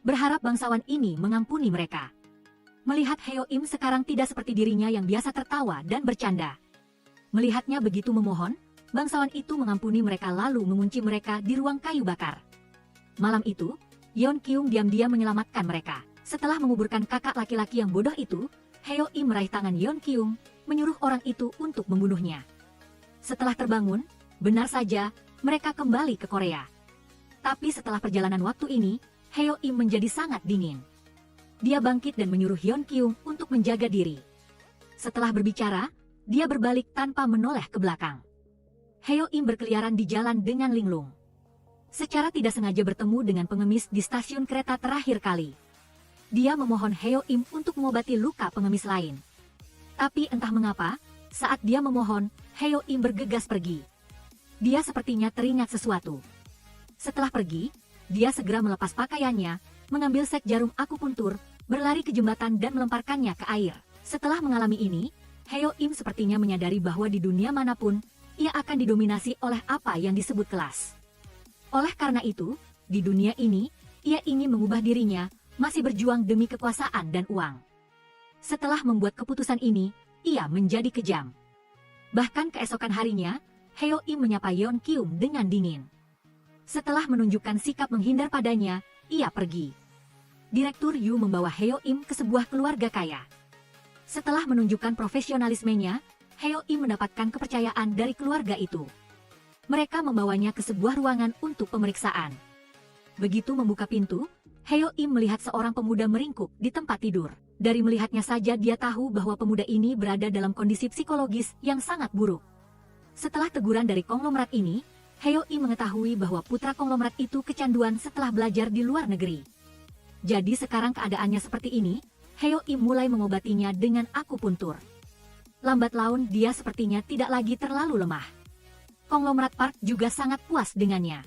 Berharap bangsawan ini mengampuni mereka. Melihat Heo Im sekarang tidak seperti dirinya yang biasa tertawa dan bercanda. Melihatnya begitu memohon, bangsawan itu mengampuni mereka lalu mengunci mereka di ruang kayu bakar. Malam itu, Yeon Kyung diam-diam menyelamatkan mereka. Setelah menguburkan kakak laki-laki yang bodoh itu, Heo Im meraih tangan Yeon Kyung, menyuruh orang itu untuk membunuhnya. Setelah terbangun, benar saja, mereka kembali ke Korea. Tapi setelah perjalanan waktu ini, Heo Im menjadi sangat dingin. Dia bangkit dan menyuruh Yeon Kyung untuk menjaga diri. Setelah berbicara, dia berbalik tanpa menoleh ke belakang. Heo Im berkeliaran di jalan dengan linglung. Secara tidak sengaja bertemu dengan pengemis di stasiun kereta terakhir kali. Dia memohon Heo Im untuk mengobati luka pengemis lain. Tapi entah mengapa, saat dia memohon, Heo Im bergegas pergi. Dia sepertinya teringat sesuatu. Setelah pergi, dia segera melepas pakaiannya, mengambil set jarum akupuntur, berlari ke jembatan dan melemparkannya ke air. Setelah mengalami ini, Heo Im sepertinya menyadari bahwa di dunia manapun, ia akan didominasi oleh apa yang disebut kelas. Oleh karena itu, di dunia ini, ia ingin mengubah dirinya, masih berjuang demi kekuasaan dan uang. Setelah membuat keputusan ini, ia menjadi kejam. Bahkan keesokan harinya, Heo Im menyapa Yeon Kyung dengan dingin. Setelah menunjukkan sikap menghindar padanya, ia pergi. Direktur Yu membawa Heo Im ke sebuah keluarga kaya. Setelah menunjukkan profesionalismenya, Heo Im mendapatkan kepercayaan dari keluarga itu. Mereka membawanya ke sebuah ruangan untuk pemeriksaan. Begitu membuka pintu, Heo Im melihat seorang pemuda meringkuk di tempat tidur. Dari melihatnya saja dia tahu bahwa pemuda ini berada dalam kondisi psikologis yang sangat buruk. Setelah teguran dari konglomerat ini, Heo Im mengetahui bahwa putra konglomerat itu kecanduan setelah belajar di luar negeri. Jadi sekarang keadaannya seperti ini, Heo Im mulai mengobatinya dengan akupuntur. Lambat laun dia sepertinya tidak lagi terlalu lemah. Konglomerat Park juga sangat puas dengannya.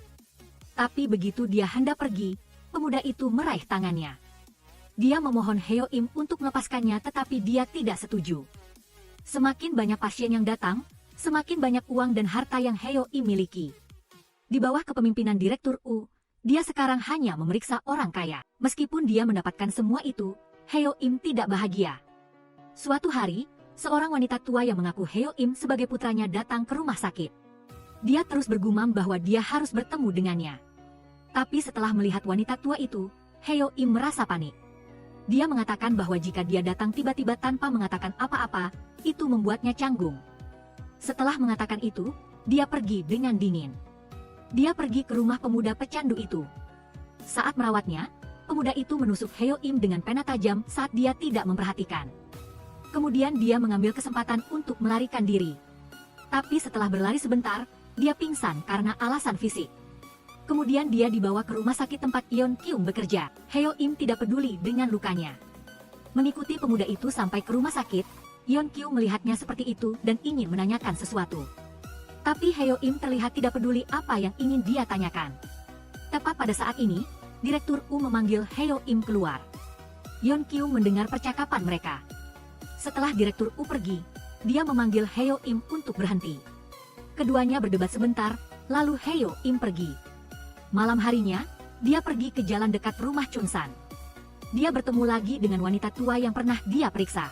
Tapi begitu dia hendak pergi, pemuda itu meraih tangannya. Dia memohon Heo Im untuk melepaskannya tetapi dia tidak setuju. Semakin banyak pasien yang datang, semakin banyak uang dan harta yang Heo Im miliki. Di bawah kepemimpinan Direktur U, Dia sekarang hanya memeriksa orang kaya. Meskipun dia mendapatkan semua itu, Heo Im tidak bahagia. Suatu hari, seorang wanita tua yang mengaku Heo Im sebagai putranya datang ke rumah sakit. Dia terus bergumam bahwa dia harus bertemu dengannya. Tapi setelah melihat wanita tua itu, Heo Im merasa panik. Dia mengatakan bahwa jika dia datang tiba-tiba tanpa mengatakan apa-apa, itu membuatnya canggung. Setelah mengatakan itu, dia pergi dengan dingin. Dia pergi ke rumah pemuda pecandu itu. Saat merawatnya, pemuda itu menusuk Heo Im dengan pena tajam saat dia tidak memperhatikan. Kemudian dia mengambil kesempatan untuk melarikan diri. Tapi setelah berlari sebentar, dia pingsan karena alasan fisik. Kemudian dia dibawa ke rumah sakit tempat Yeon Kyung bekerja. Heo Im tidak peduli dengan lukanya. Mengikuti pemuda itu sampai ke rumah sakit, Yeon Kyung melihatnya seperti itu dan ingin menanyakan sesuatu. Tapi Heo Im terlihat tidak peduli apa yang ingin dia tanyakan. Tepat pada saat ini, Direktur U memanggil Heo Im keluar. Yeon Kyung mendengar percakapan mereka. Setelah Direktur U pergi, dia memanggil Heo Im untuk berhenti. Keduanya berdebat sebentar, lalu Heo Im pergi. Malam harinya, dia pergi ke jalan dekat rumah Chunsan. Dia bertemu lagi dengan wanita tua yang pernah dia periksa.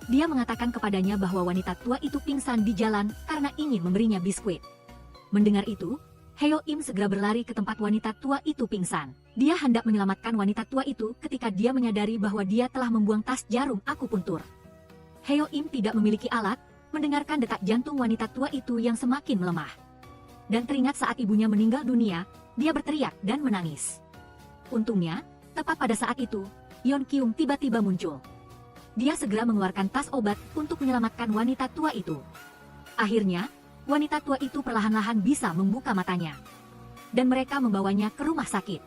Dia mengatakan kepadanya bahwa wanita tua itu pingsan di jalan karena ingin memberinya biskuit. Mendengar itu, Heo Im segera berlari ke tempat wanita tua itu pingsan. Dia hendak menyelamatkan wanita tua itu ketika dia menyadari bahwa dia telah membuang tas jarum akupuntur. Heo Im tidak memiliki alat, mendengarkan detak jantung wanita tua itu yang semakin melemah. Dan teringat saat ibunya meninggal dunia, dia berteriak dan menangis. Untungnya, tepat pada saat itu, Yeon Kyung tiba-tiba muncul. Dia segera mengeluarkan tas obat untuk menyelamatkan wanita tua itu. Akhirnya, wanita tua itu perlahan-lahan bisa membuka matanya. Dan mereka membawanya ke rumah sakit.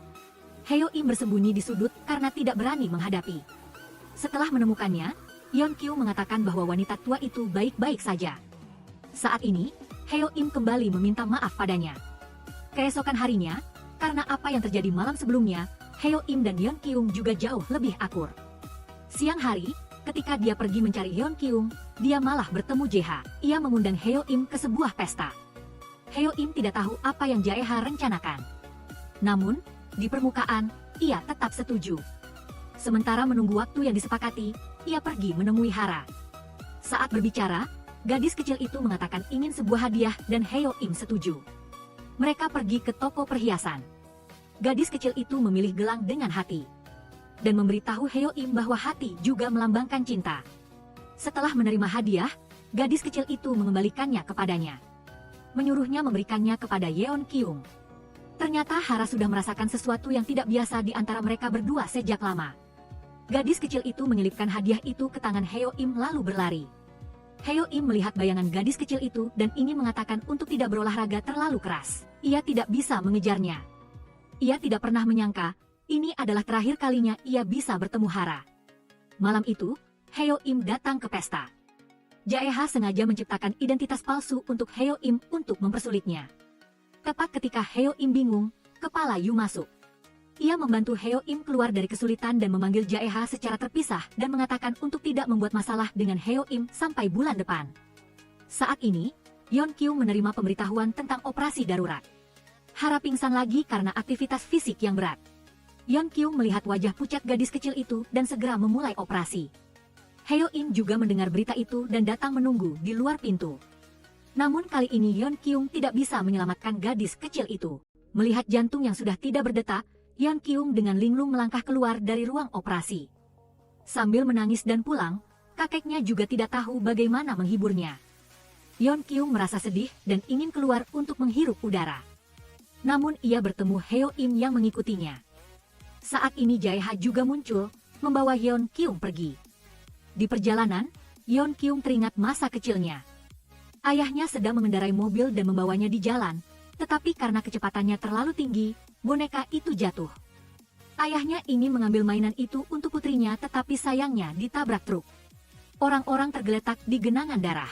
Heo Im bersembunyi di sudut karena tidak berani menghadapi. Setelah menemukannya, Yeon Kyung mengatakan bahwa wanita tua itu baik-baik saja. Saat ini, Heo Im kembali meminta maaf padanya. Keesokan harinya, karena apa yang terjadi malam sebelumnya, Heo Im dan Yeon Kyung juga jauh lebih akur. Siang hari, ketika dia pergi mencari Yeon Kyung, dia malah bertemu Jae-ha. Ia mengundang Heo Im ke sebuah pesta. Heo Im tidak tahu apa yang Jae-ha rencanakan. Namun, di permukaan, ia tetap setuju. Sementara menunggu waktu yang disepakati, ia pergi menemui Hara. Saat berbicara, gadis kecil itu mengatakan ingin sebuah hadiah dan Heo Im setuju. Mereka pergi ke toko perhiasan. Gadis kecil itu memilih gelang dengan hati. Dan memberitahu Heo Im bahwa hati juga melambangkan cinta. Setelah menerima hadiah, gadis kecil itu mengembalikannya kepadanya. Menyuruhnya memberikannya kepada Yeon Kyung. Ternyata Hara sudah merasakan sesuatu yang tidak biasa di antara mereka berdua sejak lama. Gadis kecil itu menyelipkan hadiah itu ke tangan Heo Im lalu berlari. Heo Im melihat bayangan gadis kecil itu dan ingin mengatakan untuk tidak berolahraga terlalu keras. Ia tidak bisa mengejarnya. Ia tidak pernah menyangka, ini adalah terakhir kalinya ia bisa bertemu Hara. Malam itu, Heo Im datang ke pesta. Jae-ha sengaja menciptakan identitas palsu untuk Heo Im untuk mempersulitnya. Tepat ketika Heo Im bingung, kepala Yu masuk. Ia membantu Heo Im keluar dari kesulitan dan memanggil Jae-ha secara terpisah dan mengatakan untuk tidak membuat masalah dengan Heo Im sampai bulan depan. Saat ini, Yeon Kyung menerima pemberitahuan tentang operasi darurat. Hara pingsan lagi karena aktivitas fisik yang berat. Yeon Kyung melihat wajah pucat gadis kecil itu dan segera memulai operasi. Heo Im juga mendengar berita itu dan datang menunggu di luar pintu. Namun kali ini Yeon Kyung tidak bisa menyelamatkan gadis kecil itu. Melihat jantung yang sudah tidak berdetak, Yeon Kyung dengan linglung melangkah keluar dari ruang operasi. Sambil menangis dan pulang, kakeknya juga tidak tahu bagaimana menghiburnya. Yeon Kyung merasa sedih dan ingin keluar untuk menghirup udara. Namun ia bertemu Heo Im yang mengikutinya. Saat ini Jae-ha juga muncul, membawa Yeon Kyung pergi. Di perjalanan, Yeon Kyung teringat masa kecilnya. Ayahnya sedang mengendarai mobil dan membawanya di jalan, tetapi karena kecepatannya terlalu tinggi, boneka itu jatuh. Ayahnya ingin mengambil mainan itu untuk putrinya tetapi sayangnya ditabrak truk. Orang-orang tergeletak di genangan darah.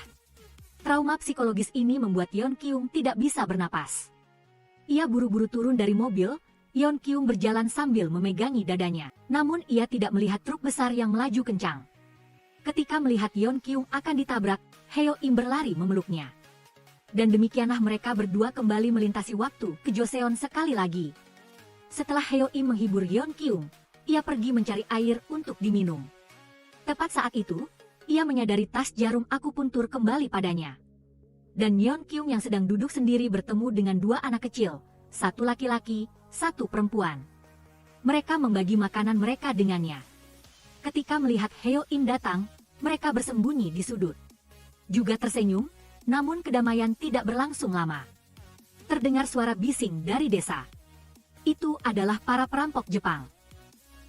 Trauma psikologis ini membuat Yeon Kyung tidak bisa bernapas. Ia buru-buru turun dari mobil, Yeon Kyung berjalan sambil memegangi dadanya. Namun ia tidak melihat truk besar yang melaju kencang. Ketika melihat Yeon Kyung akan ditabrak, Heo Im berlari memeluknya. Dan demikianlah mereka berdua kembali melintasi waktu ke Joseon sekali lagi. Setelah Heo Im menghibur Yeon Kyung, ia pergi mencari air untuk diminum. Tepat saat itu, ia menyadari tas jarum akupuntur kembali padanya. Dan Yeon Kyung yang sedang duduk sendiri bertemu dengan dua anak kecil, satu laki-laki, satu perempuan. Mereka membagi makanan mereka dengannya. Ketika melihat Heo Im datang, mereka bersembunyi di sudut. Juga tersenyum, namun kedamaian tidak berlangsung lama. Terdengar suara bising dari desa. Itu adalah para perampok Jepang.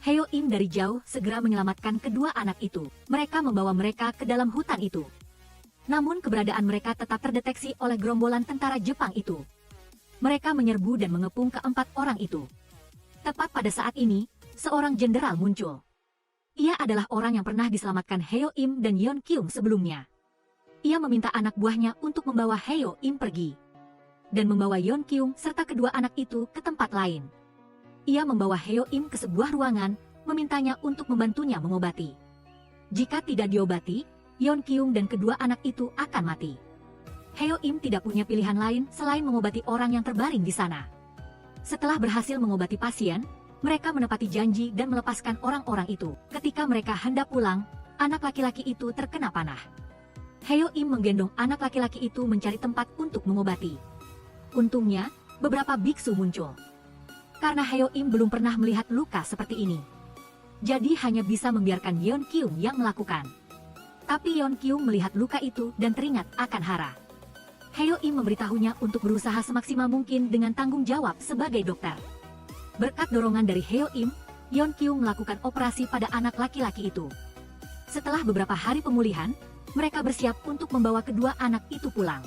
Heo Im dari jauh segera menyelamatkan kedua anak itu. Mereka membawa mereka ke dalam hutan itu. Namun keberadaan mereka tetap terdeteksi oleh gerombolan tentara Jepang itu. Mereka menyerbu dan mengepung keempat orang itu. Tepat pada saat ini, seorang jenderal muncul. Ia adalah orang yang pernah diselamatkan Heo Im dan Yeon Kyung sebelumnya. Ia meminta anak buahnya untuk membawa Heo Im pergi. Dan membawa Yeon Kyung serta kedua anak itu ke tempat lain. Ia membawa Heo Im ke sebuah ruangan, memintanya untuk membantunya mengobati. Jika tidak diobati, Yeon Kyung dan kedua anak itu akan mati. Heo Im tidak punya pilihan lain selain mengobati orang yang terbaring di sana. Setelah berhasil mengobati pasien, mereka menepati janji dan melepaskan orang-orang itu. Ketika mereka hendak pulang, anak laki-laki itu terkena panah. Heo Im menggendong anak laki-laki itu mencari tempat untuk mengobati. Untungnya, beberapa biksu muncul. Karena Heo Im belum pernah melihat luka seperti ini. Jadi hanya bisa membiarkan Yeon Kyung yang melakukan. Tapi Yeon Kyung melihat luka itu dan teringat akan Hara. Heo Im memberitahunya untuk berusaha semaksimal mungkin dengan tanggung jawab sebagai dokter. Berkat dorongan dari Heo Im, Yeon Kyung melakukan operasi pada anak laki-laki itu. Setelah beberapa hari pemulihan, mereka bersiap untuk membawa kedua anak itu pulang.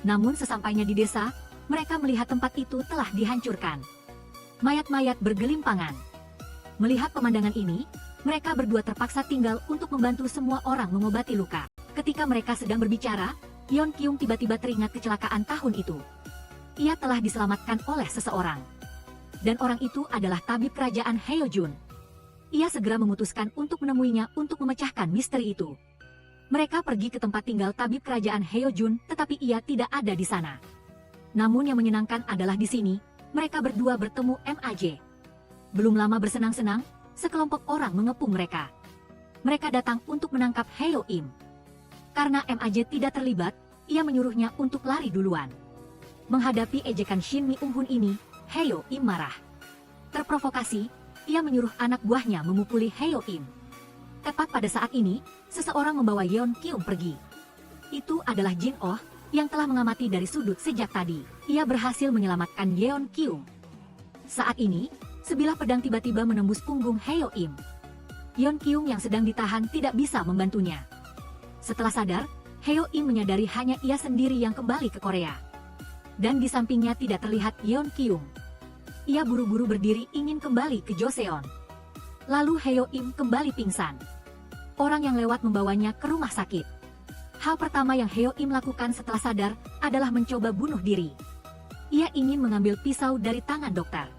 Namun sesampainya di desa, mereka melihat tempat itu telah dihancurkan. Mayat-mayat bergelimpangan. Melihat pemandangan ini, mereka berdua terpaksa tinggal untuk membantu semua orang mengobati luka. Ketika mereka sedang berbicara, Yeon Kyung tiba-tiba teringat kecelakaan tahun itu. Ia telah diselamatkan oleh seseorang. Dan orang itu adalah tabib kerajaan Heo Jun. Ia segera memutuskan untuk menemuinya untuk memecahkan misteri itu. Mereka pergi ke tempat tinggal tabib kerajaan Heo Jun, tetapi ia tidak ada di sana. Namun yang menyenangkan adalah di sini, mereka berdua bertemu MAJ. Belum lama bersenang-senang, sekelompok orang mengepung mereka. Mereka datang untuk menangkap Heo Im. Karena MAJ tidak terlibat, ia menyuruhnya untuk lari duluan. Menghadapi ejekan Shin Mi Ung Hun ini, Heo Im marah. Terprovokasi, ia menyuruh anak buahnya memukuli Heo Im. Tepat pada saat ini, seseorang membawa Yeon Kyung pergi. Itu adalah Jin Oh, yang telah mengamati dari sudut sejak tadi. Ia berhasil menyelamatkan Yeon Kyung. Saat ini, sebilah pedang tiba-tiba menembus punggung Heo Im. Yeon Kyung yang sedang ditahan tidak bisa membantunya. Setelah sadar, Heo Im menyadari hanya ia sendiri yang kembali ke Korea. Dan di sampingnya tidak terlihat Yeon Kyung. Ia buru-buru berdiri ingin kembali ke Joseon. Lalu Heo Im kembali pingsan. Orang yang lewat membawanya ke rumah sakit. Hal pertama yang Heo Im lakukan setelah sadar adalah mencoba bunuh diri. Ia ingin mengambil pisau dari tangan dokter.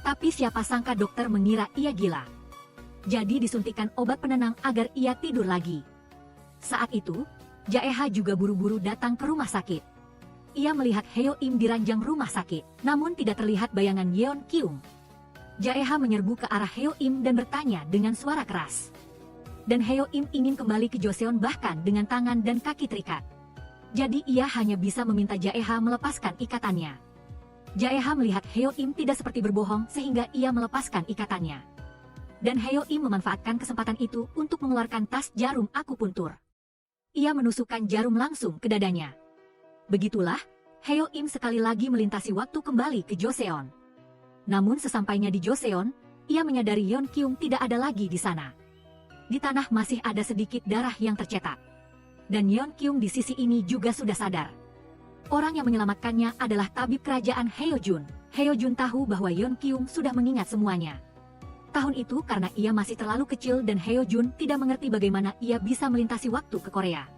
Tapi siapa sangka dokter mengira ia gila. Jadi disuntikan obat penenang agar ia tidur lagi. Saat itu, Jaeha juga buru-buru datang ke rumah sakit. Ia melihat Heo Im di ranjang rumah sakit, namun tidak terlihat bayangan Yeon Kyung. Jaeha menyerbu ke arah Heo Im dan bertanya dengan suara keras. Dan Heo Im ingin kembali ke Joseon bahkan dengan tangan dan kaki terikat. Jadi ia hanya bisa meminta Jaeha melepaskan ikatannya. Jaeha melihat Heo Im tidak seperti berbohong sehingga ia melepaskan ikatannya. Dan Heo Im memanfaatkan kesempatan itu untuk mengeluarkan tas jarum akupuntur. Ia menusukkan jarum langsung ke dadanya. Begitulah, Heo Im sekali lagi melintasi waktu kembali ke Joseon. Namun sesampainya di Joseon, ia menyadari Yeon Kyung tidak ada lagi di sana. Di tanah masih ada sedikit darah yang tercetak. Dan Yeon Kyung di sisi ini juga sudah sadar. Orang yang menyelamatkannya adalah tabib kerajaan Heo Jun. Heo Jun tahu bahwa Yeon Kyung sudah mengingat semuanya. Tahun itu karena ia masih terlalu kecil dan Heo Jun tidak mengerti bagaimana ia bisa melintasi waktu ke Korea.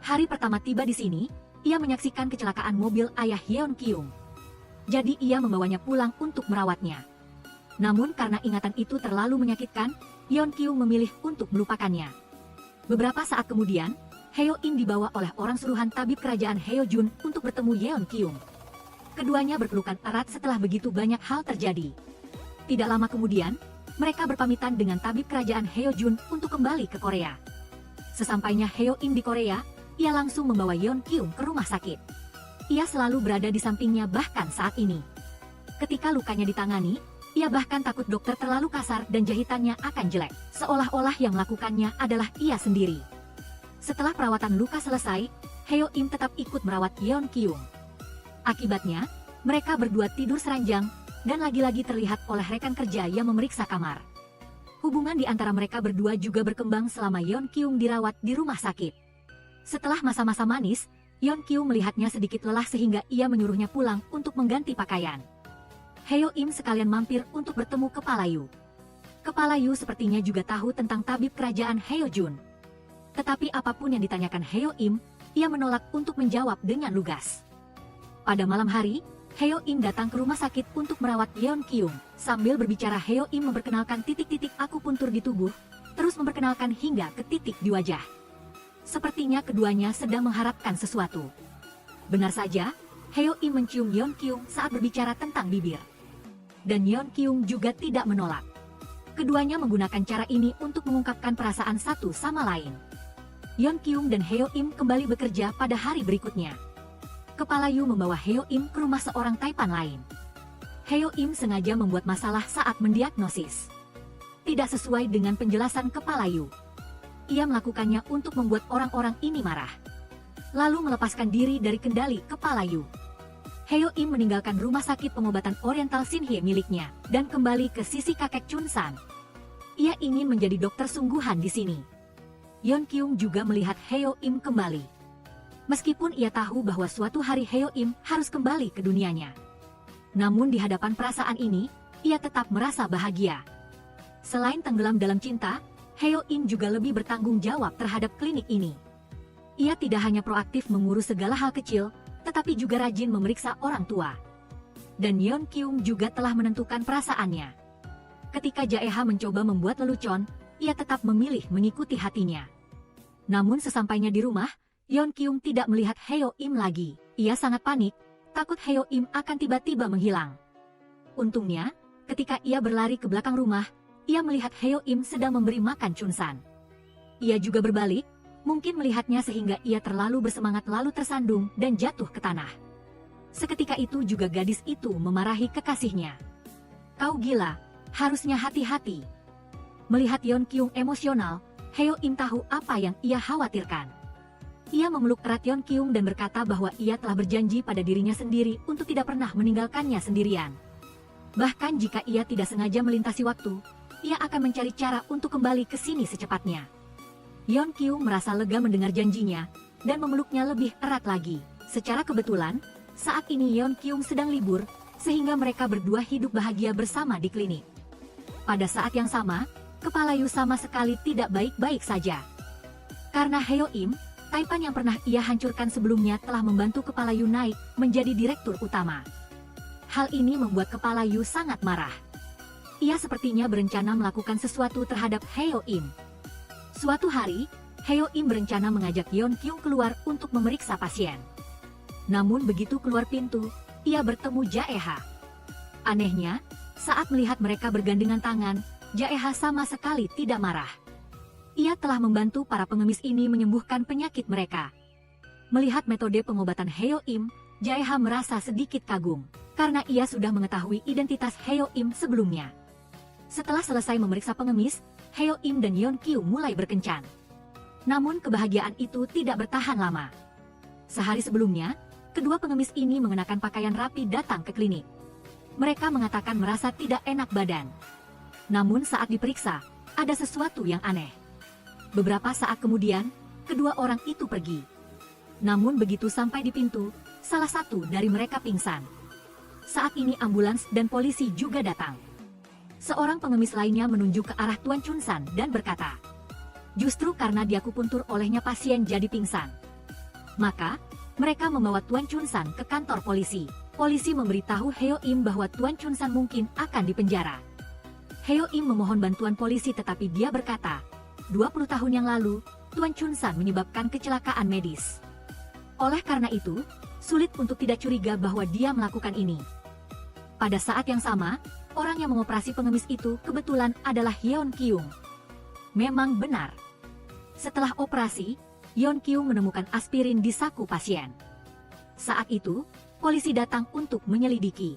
Hari pertama tiba di sini, ia menyaksikan kecelakaan mobil ayah Yeon Kyung. Jadi ia membawanya pulang untuk merawatnya. Namun karena ingatan itu terlalu menyakitkan, Yeon Kyung memilih untuk melupakannya. Beberapa saat kemudian, Heo Im dibawa oleh orang suruhan tabib kerajaan Heo Jun untuk bertemu Yeon Kyung. Keduanya berpelukan erat setelah begitu banyak hal terjadi. Tidak lama kemudian, mereka berpamitan dengan tabib kerajaan Heojun untuk kembali ke Korea. Sesampainya Heo Im di Korea, ia langsung membawa Yeon Kyung ke rumah sakit. Ia selalu berada di sampingnya bahkan saat ini. Ketika lukanya ditangani, ia bahkan takut dokter terlalu kasar dan jahitannya akan jelek, seolah-olah yang melakukannya adalah ia sendiri. Setelah perawatan luka selesai, Heo Im tetap ikut merawat Yeon Kyung. Akibatnya, mereka berdua tidur seranjang, dan lagi-lagi terlihat oleh rekan kerja yang memeriksa kamar. Hubungan di antara mereka berdua juga berkembang selama Yeon Kyung dirawat di rumah sakit. Setelah masa-masa manis, Yeon Kyung melihatnya sedikit lelah sehingga ia menyuruhnya pulang untuk mengganti pakaian. Heo Im sekalian mampir untuk bertemu Kepala Yu. Kepala Yu sepertinya juga tahu tentang tabib kerajaan Heojun. Tetapi apapun yang ditanyakan Heo Im, ia menolak untuk menjawab dengan lugas. Pada malam hari, Heo Im datang ke rumah sakit untuk merawat Yeon Kyung. Sambil berbicara, Heo Im memperkenalkan titik-titik akupuntur di tubuh, terus memperkenalkan hingga ke titik di wajah. Sepertinya keduanya sedang mengharapkan sesuatu. Benar saja, Heo Im mencium Yeon Kyung saat berbicara tentang bibir. Dan Yeon Kyung juga tidak menolak. Keduanya menggunakan cara ini untuk mengungkapkan perasaan satu sama lain. Yeon Kyung dan Heo Im kembali bekerja pada hari berikutnya. Kepala Yu membawa Heo Im ke rumah seorang taipan lain. Heo Im sengaja membuat masalah saat mendiagnosis. Tidak sesuai dengan penjelasan Kepala Yu. Ia melakukannya untuk membuat orang-orang ini marah. Lalu melepaskan diri dari kendali Kepala Yu. Heo Im meninggalkan rumah sakit pengobatan Oriental Sinhye miliknya, dan kembali ke sisi kakek Chunsan. Ia ingin menjadi dokter sungguhan di sini. Yeon Kyung juga melihat Heo Im kembali. Meskipun ia tahu bahwa suatu hari Heo Im harus kembali ke dunianya. Namun di hadapan perasaan ini, ia tetap merasa bahagia. Selain tenggelam dalam cinta, Heo Im juga lebih bertanggung jawab terhadap klinik ini. Ia tidak hanya proaktif mengurus segala hal kecil, tetapi juga rajin memeriksa orang tua. Dan Yeon Kyung juga telah menentukan perasaannya. Ketika Jaeha mencoba membuat lelucon, ia tetap memilih mengikuti hatinya. Namun sesampainya di rumah, Yeon Kyung tidak melihat Heo Im lagi. Ia sangat panik, takut Heo Im akan tiba-tiba menghilang. Untungnya, ketika ia berlari ke belakang rumah, ia melihat Heo Im sedang memberi makan Chunsan. Ia juga berbalik, mungkin melihatnya sehingga ia terlalu bersemangat lalu tersandung dan jatuh ke tanah. Seketika itu juga gadis itu memarahi kekasihnya. "Kau gila, harusnya hati-hati." Melihat Yeon Kyung emosional, Heo Im tahu apa yang ia khawatirkan. Ia memeluk erat Yeon Kyung dan berkata bahwa ia telah berjanji pada dirinya sendiri untuk tidak pernah meninggalkannya sendirian. Bahkan jika ia tidak sengaja melintasi waktu, ia akan mencari cara untuk kembali ke sini secepatnya. Yeon Kyung merasa lega mendengar janjinya, dan memeluknya lebih erat lagi. Secara kebetulan, saat ini Yeon Kyung sedang libur, sehingga mereka berdua hidup bahagia bersama di klinik. Pada saat yang sama, Kepala Yu sama sekali tidak baik-baik saja. Karena Heo Im, taipan yang pernah ia hancurkan sebelumnya telah membantu Kepala Yu naik menjadi direktur utama. Hal ini membuat Kepala Yu sangat marah. Ia sepertinya berencana melakukan sesuatu terhadap Heo Im. Suatu hari, Heo Im berencana mengajak Yeon Kyung keluar untuk memeriksa pasien. Namun begitu keluar pintu, ia bertemu Jaeha. Anehnya, saat melihat mereka bergandengan tangan, Jaeha sama sekali tidak marah. Ia telah membantu para pengemis ini menyembuhkan penyakit mereka. Melihat metode pengobatan Heo Im, Jaeha merasa sedikit kagum, karena ia sudah mengetahui identitas Heo Im sebelumnya. Setelah selesai memeriksa pengemis, Heo Im dan Yeon Kyung mulai berkencan. Namun kebahagiaan itu tidak bertahan lama. Sehari sebelumnya, kedua pengemis ini mengenakan pakaian rapi datang ke klinik. Mereka mengatakan merasa tidak enak badan. Namun saat diperiksa, ada sesuatu yang aneh. Beberapa saat kemudian, kedua orang itu pergi. Namun begitu sampai di pintu, salah satu dari mereka pingsan. Saat ini ambulans dan polisi juga datang. Seorang pengemis lainnya menunjuk ke arah Tuan Chunsan dan berkata, justru karena diakupuntur olehnya pasien jadi pingsan. Maka, mereka membawa Tuan Chunsan ke kantor polisi. Polisi memberitahu Heo Im bahwa Tuan Chunsan mungkin akan dipenjara. Heo Im memohon bantuan polisi tetapi dia berkata, 20 tahun yang lalu, Tuan Chunsan menyebabkan kecelakaan medis. Oleh karena itu, sulit untuk tidak curiga bahwa dia melakukan ini. Pada saat yang sama, orang yang mengoperasi pengemis itu kebetulan adalah Yeon Kyung. Memang benar. Setelah operasi, Yeon Kyung menemukan aspirin di saku pasien. Saat itu, polisi datang untuk menyelidiki.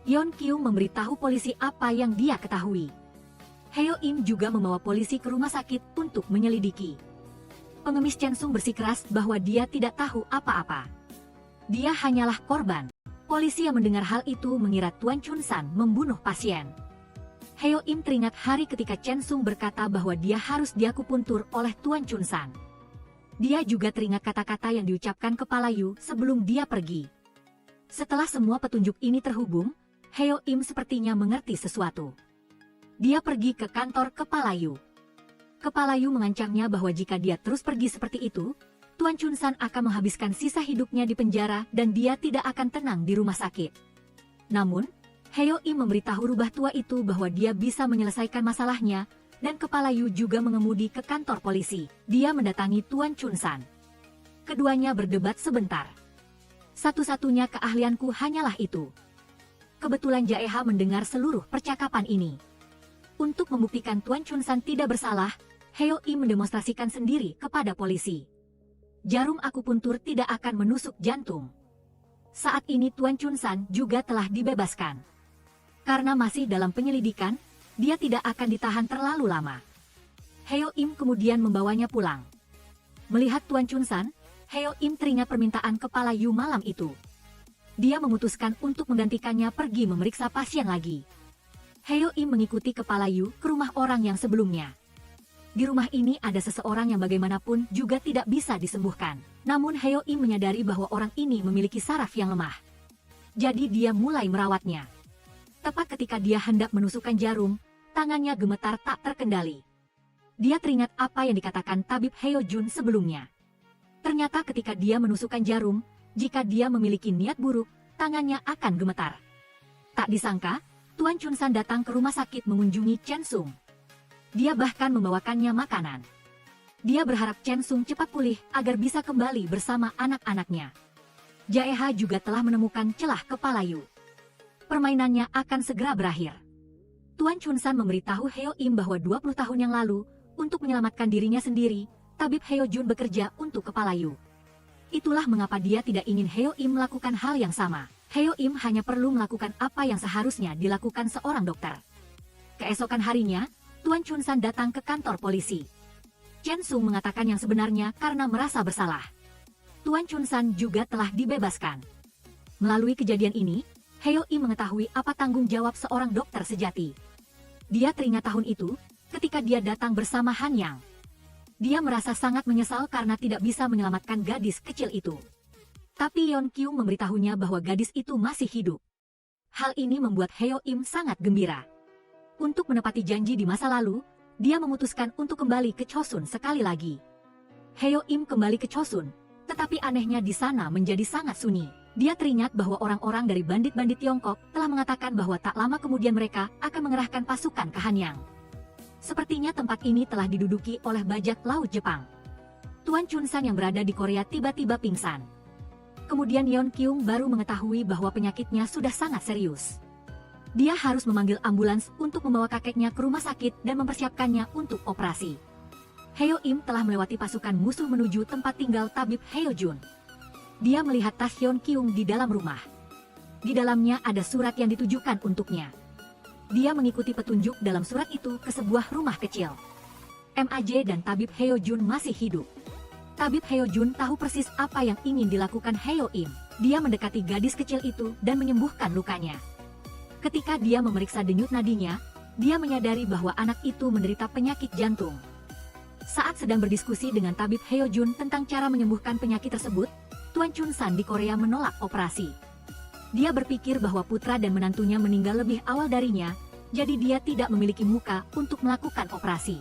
Yeon Kyung memberitahu polisi apa yang dia ketahui. Heo Im juga membawa polisi ke rumah sakit untuk menyelidiki. Pengemis Chen Sung bersikeras bahwa dia tidak tahu apa-apa. Dia hanyalah korban. Polisi yang mendengar hal itu mengira Tuan Chun San membunuh pasien. Heo Im teringat hari ketika Chen Sung berkata bahwa dia harus diakupuntur oleh Tuan Chun San. Dia juga teringat kata-kata yang diucapkan Kepala Yu sebelum dia pergi. Setelah semua petunjuk ini terhubung, Heo Im sepertinya mengerti sesuatu. Dia pergi ke kantor Kepala Yu. Kepala Yu mengancamnya bahwa jika dia terus pergi seperti itu, Tuan Chun San akan menghabiskan sisa hidupnya di penjara dan dia tidak akan tenang di rumah sakit. Namun, Heo Im memberitahu rubah tua itu bahwa dia bisa menyelesaikan masalahnya, dan Kepala Yu juga mengemudi ke kantor polisi. Dia mendatangi Tuan Chun San. Keduanya berdebat sebentar. Satu-satunya keahlianku hanyalah itu. Kebetulan Jaeha mendengar seluruh percakapan ini. Untuk membuktikan Tuan Chun San tidak bersalah, Heo Im mendemonstrasikan sendiri kepada polisi. Jarum akupuntur tidak akan menusuk jantung. Saat ini Tuan Chun San juga telah dibebaskan. Karena masih dalam penyelidikan, dia tidak akan ditahan terlalu lama. Heo Im kemudian membawanya pulang. Melihat Tuan Chun San, Heo Im teringat permintaan Kepala Yu malam itu. Dia memutuskan untuk menggantikannya pergi memeriksa pasien lagi. Heo Im mengikuti Kepala Yu ke rumah orang yang sebelumnya. Di rumah ini ada seseorang yang bagaimanapun juga tidak bisa disembuhkan. Namun Heo Im menyadari bahwa orang ini memiliki saraf yang lemah. Jadi dia mulai merawatnya. Tepat ketika dia hendak menusukkan jarum, tangannya gemetar tak terkendali. Dia teringat apa yang dikatakan tabib Heo Jun sebelumnya. Ternyata ketika dia menusukkan jarum, jika dia memiliki niat buruk, tangannya akan gemetar. Tak disangka, Tuan Chun San datang ke rumah sakit mengunjungi Chen Sung. Dia bahkan membawakannya makanan. Dia berharap Chen Sung cepat pulih agar bisa kembali bersama anak-anaknya. Jaeha juga telah menemukan celah Kepala Yu. Permainannya akan segera berakhir. Tuan Chun San memberitahu Heo Im bahwa 20 tahun yang lalu, untuk menyelamatkan dirinya sendiri, tabib Heo Jun bekerja untuk Kepala Yu. Itulah mengapa dia tidak ingin Heo Im melakukan hal yang sama. Heo Im hanya perlu melakukan apa yang seharusnya dilakukan seorang dokter. Keesokan harinya, Tuan Chun San datang ke kantor polisi. Chen Sung mengatakan yang sebenarnya karena merasa bersalah. Tuan Chun San juga telah dibebaskan. Melalui kejadian ini, Heo Im mengetahui apa tanggung jawab seorang dokter sejati. Dia teringat tahun itu, ketika dia datang bersama Han Yang. Dia merasa sangat menyesal karena tidak bisa menyelamatkan gadis kecil itu. Tapi Yeon Kyung memberitahunya bahwa gadis itu masih hidup. Hal ini membuat Heo Im sangat gembira. Untuk menepati janji di masa lalu, dia memutuskan untuk kembali ke Chosun sekali lagi. Heo Im kembali ke Chosun, tetapi anehnya di sana menjadi sangat sunyi. Dia teringat bahwa orang-orang dari bandit-bandit Tiongkok telah mengatakan bahwa tak lama kemudian mereka akan mengerahkan pasukan ke Hanyang. Sepertinya tempat ini telah diduduki oleh bajak laut Jepang. Tuan Chun San yang berada di Korea tiba-tiba pingsan. Kemudian Yeon Kyung baru mengetahui bahwa penyakitnya sudah sangat serius. Dia harus memanggil ambulans untuk membawa kakeknya ke rumah sakit dan mempersiapkannya untuk operasi. Heo Im telah melewati pasukan musuh menuju tempat tinggal tabib Heo Jun. Dia melihat tas Yeon Kyung di dalam rumah. Di dalamnya ada surat yang ditujukan untuknya. Dia mengikuti petunjuk dalam surat itu ke sebuah rumah kecil. MAJ dan tabib Heo Jun masih hidup. Tabib Heo Jun tahu persis apa yang ingin dilakukan Heo Im. Dia mendekati gadis kecil itu dan menyembuhkan lukanya. Ketika dia memeriksa denyut nadinya, dia menyadari bahwa anak itu menderita penyakit jantung. Saat sedang berdiskusi dengan tabib Heo Jun tentang cara menyembuhkan penyakit tersebut, Tuan Chun San di Korea menolak operasi. Dia berpikir bahwa putra dan menantunya meninggal lebih awal darinya, jadi dia tidak memiliki muka untuk melakukan operasi.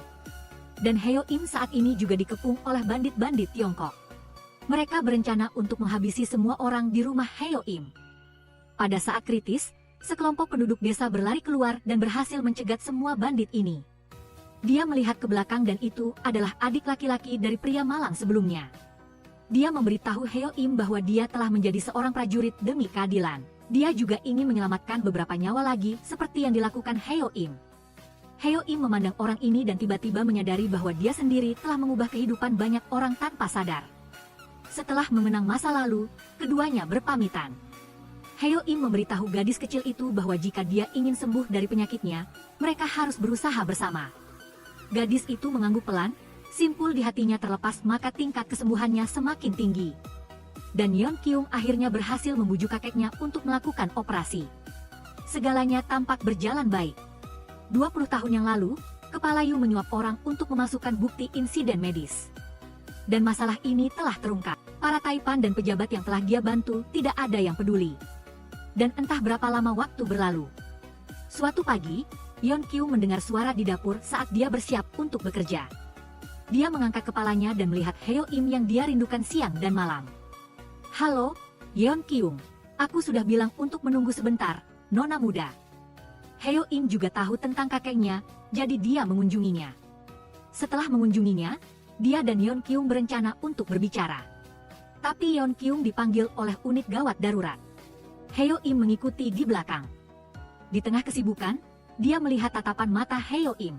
Dan Heo Im saat ini juga dikepung oleh bandit-bandit Tiongkok. Mereka berencana untuk menghabisi semua orang di rumah Heo Im. Pada saat kritis, sekelompok penduduk desa berlari keluar dan berhasil mencegat semua bandit ini. Dia melihat ke belakang dan itu adalah adik laki-laki dari pria malang sebelumnya. Dia memberitahu Heo Im bahwa dia telah menjadi seorang prajurit demi keadilan. Dia juga ingin menyelamatkan beberapa nyawa lagi seperti yang dilakukan Heo Im. Heo Im memandang orang ini dan tiba-tiba menyadari bahwa dia sendiri telah mengubah kehidupan banyak orang tanpa sadar. Setelah mengenang masa lalu, keduanya berpamitan. Heo Im memberitahu gadis kecil itu bahwa jika dia ingin sembuh dari penyakitnya, mereka harus berusaha bersama. Gadis itu mengangguk pelan, simpul di hatinya terlepas maka tingkat kesembuhannya semakin tinggi. Dan Yeon Kyung akhirnya berhasil membujuk kakeknya untuk melakukan operasi. Segalanya tampak berjalan baik. 20 tahun yang lalu, Kepala Yu menyuap orang untuk memasukkan bukti insiden medis. Dan masalah ini telah terungkap. Para taipan dan pejabat yang telah dia bantu tidak ada yang peduli. Dan entah berapa lama waktu berlalu. Suatu pagi, Yeon Kyung mendengar suara di dapur saat dia bersiap untuk bekerja. Dia mengangkat kepalanya dan melihat Heo Im yang dia rindukan siang dan malam. "Halo, Yeon Kyung. Aku sudah bilang untuk menunggu sebentar, Nona muda." Heo Im juga tahu tentang kakeknya, jadi dia mengunjunginya. Setelah mengunjunginya, dia dan Yeon Kyung berencana untuk berbicara. Tapi Yeon Kyung dipanggil oleh unit gawat darurat. Heo Im mengikuti di belakang. Di tengah kesibukan, dia melihat tatapan mata Heo Im.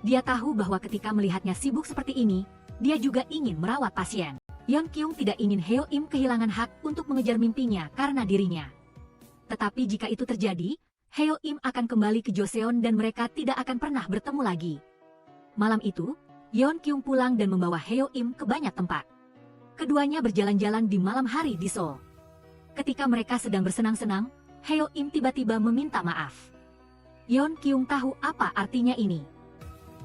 Dia tahu bahwa ketika melihatnya sibuk seperti ini, dia juga ingin merawat pasien. Yeon Kyung tidak ingin Heo Im kehilangan hak untuk mengejar mimpinya karena dirinya. Tetapi jika itu terjadi, Heo Im akan kembali ke Joseon dan mereka tidak akan pernah bertemu lagi. Malam itu, Yeon Kyung pulang dan membawa Heo Im ke banyak tempat. Keduanya berjalan-jalan di malam hari di Seoul. Ketika mereka sedang bersenang-senang, Heo Im tiba-tiba meminta maaf. Yeon Kyung tahu apa artinya ini.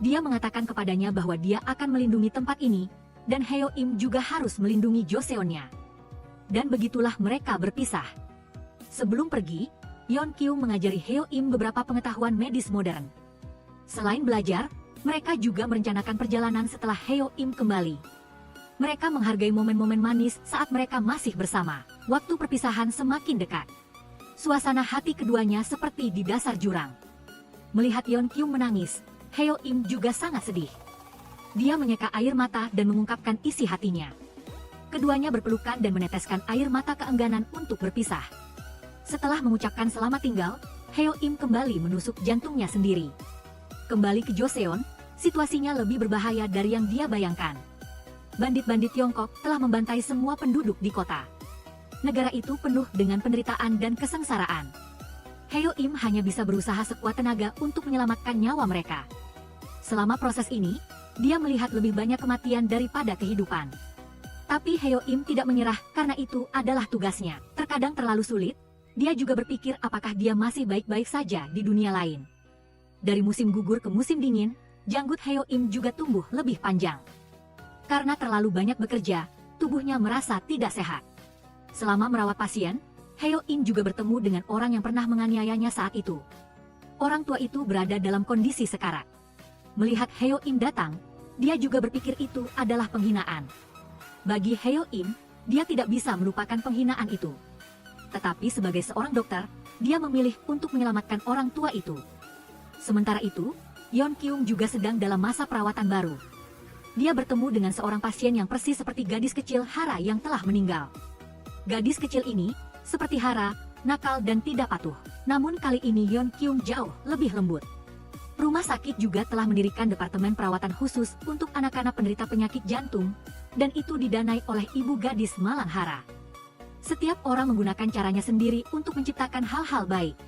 Dia mengatakan kepadanya bahwa dia akan melindungi tempat ini, dan Heo Im juga harus melindungi Joseonnya. Dan begitulah mereka berpisah. Sebelum pergi, Yeon Kyung mengajari Heo Im beberapa pengetahuan medis modern. Selain belajar, mereka juga merencanakan perjalanan setelah Heo Im kembali. Mereka menghargai momen-momen manis saat mereka masih bersama. Waktu perpisahan semakin dekat. Suasana hati keduanya seperti di dasar jurang. Melihat Yeon Kyung menangis, Heo Im juga sangat sedih. Dia menyeka air mata dan mengungkapkan isi hatinya. Keduanya berpelukan dan meneteskan air mata keengganan untuk berpisah. Setelah mengucapkan selamat tinggal, Heo Im kembali menusuk jantungnya sendiri. Kembali ke Joseon, situasinya lebih berbahaya dari yang dia bayangkan. Bandit-bandit Tiongkok telah membantai semua penduduk di kota. Negara itu penuh dengan penderitaan dan kesengsaraan. Heo Im hanya bisa berusaha sekuat tenaga untuk menyelamatkan nyawa mereka. Selama proses ini, dia melihat lebih banyak kematian daripada kehidupan. Tapi Heo Im tidak menyerah karena itu adalah tugasnya. Terkadang terlalu sulit, dia juga berpikir apakah dia masih baik-baik saja di dunia lain. Dari musim gugur ke musim dingin, janggut Heo Im juga tumbuh lebih panjang. Karena terlalu banyak bekerja, tubuhnya merasa tidak sehat. Selama merawat pasien, Heo Im juga bertemu dengan orang yang pernah menganiayanya saat itu. Orang tua itu berada dalam kondisi sekarat. Melihat Heo Im datang, dia juga berpikir itu adalah penghinaan. Bagi Heo Im, dia tidak bisa melupakan penghinaan itu. Tetapi sebagai seorang dokter, dia memilih untuk menyelamatkan orang tua itu. Sementara itu, Yeon Kyung juga sedang dalam masa perawatan baru. Dia bertemu dengan seorang pasien yang persis seperti gadis kecil Hara yang telah meninggal. Gadis kecil ini, seperti Hara, nakal dan tidak patuh. Namun kali ini Yeon Kyung jauh lebih lembut. Rumah sakit juga telah mendirikan departemen perawatan khusus untuk anak-anak penderita penyakit jantung, dan itu didanai oleh ibu gadis Malang Hara. Setiap orang menggunakan caranya sendiri untuk menciptakan hal-hal baik.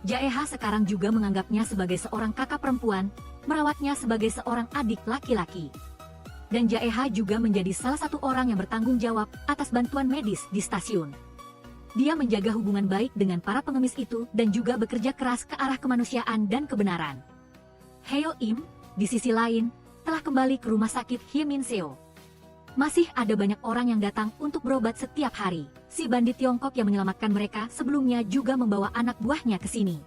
Jaeha sekarang juga menganggapnya sebagai seorang kakak perempuan, merawatnya sebagai seorang adik laki-laki. Dan Jaeha juga menjadi salah satu orang yang bertanggung jawab atas bantuan medis di stasiun. Dia menjaga hubungan baik dengan para pengemis itu dan juga bekerja keras ke arah kemanusiaan dan kebenaran. Heo Im, di sisi lain, telah kembali ke rumah sakit Hyemin-seo. Masih ada banyak orang yang datang untuk berobat setiap hari. Si bandit Tiongkok yang menyelamatkan mereka sebelumnya juga membawa anak buahnya ke sini.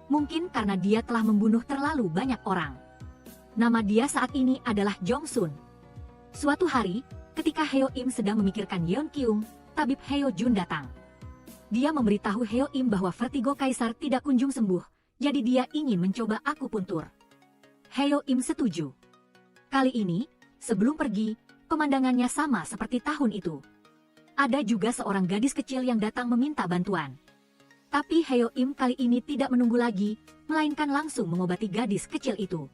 Mungkin karena dia telah membunuh terlalu banyak orang. Nama dia saat ini adalah Jong Sun. Suatu hari, ketika Heo Im sedang memikirkan Yeon Kyung, tabib Heo Jun datang. Dia memberitahu Heo Im bahwa vertigo kaisar tidak kunjung sembuh, jadi dia ingin mencoba akupuntur. Heo Im setuju. Kali ini, sebelum pergi, pemandangannya sama seperti tahun itu. Ada juga seorang gadis kecil yang datang meminta bantuan. Tapi Heo Im kali ini tidak menunggu lagi, melainkan langsung mengobati gadis kecil itu.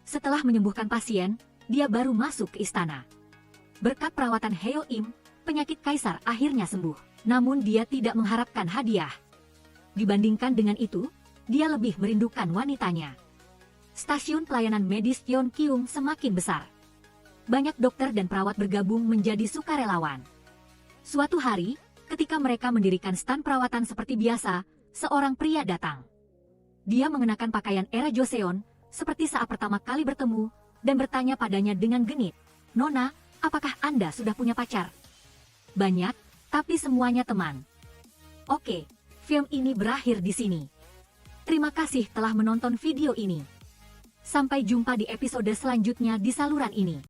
Setelah menyembuhkan pasien, dia baru masuk ke istana. Berkat perawatan Heo Im, penyakit kaisar akhirnya sembuh. Namun dia tidak mengharapkan hadiah. Dibandingkan dengan itu, dia lebih merindukan wanitanya. Stasiun pelayanan medis Yeonkyung semakin besar. Banyak dokter dan perawat bergabung menjadi sukarelawan. Suatu hari, ketika mereka mendirikan stan perawatan seperti biasa, seorang pria datang. Dia mengenakan pakaian era Joseon, seperti saat pertama kali bertemu, dan bertanya padanya dengan genit, "Nona, apakah Anda sudah punya pacar?" "Banyak, tapi semuanya teman." Oke, film ini berakhir di sini. Terima kasih telah menonton video ini. Sampai jumpa di episode selanjutnya di saluran ini.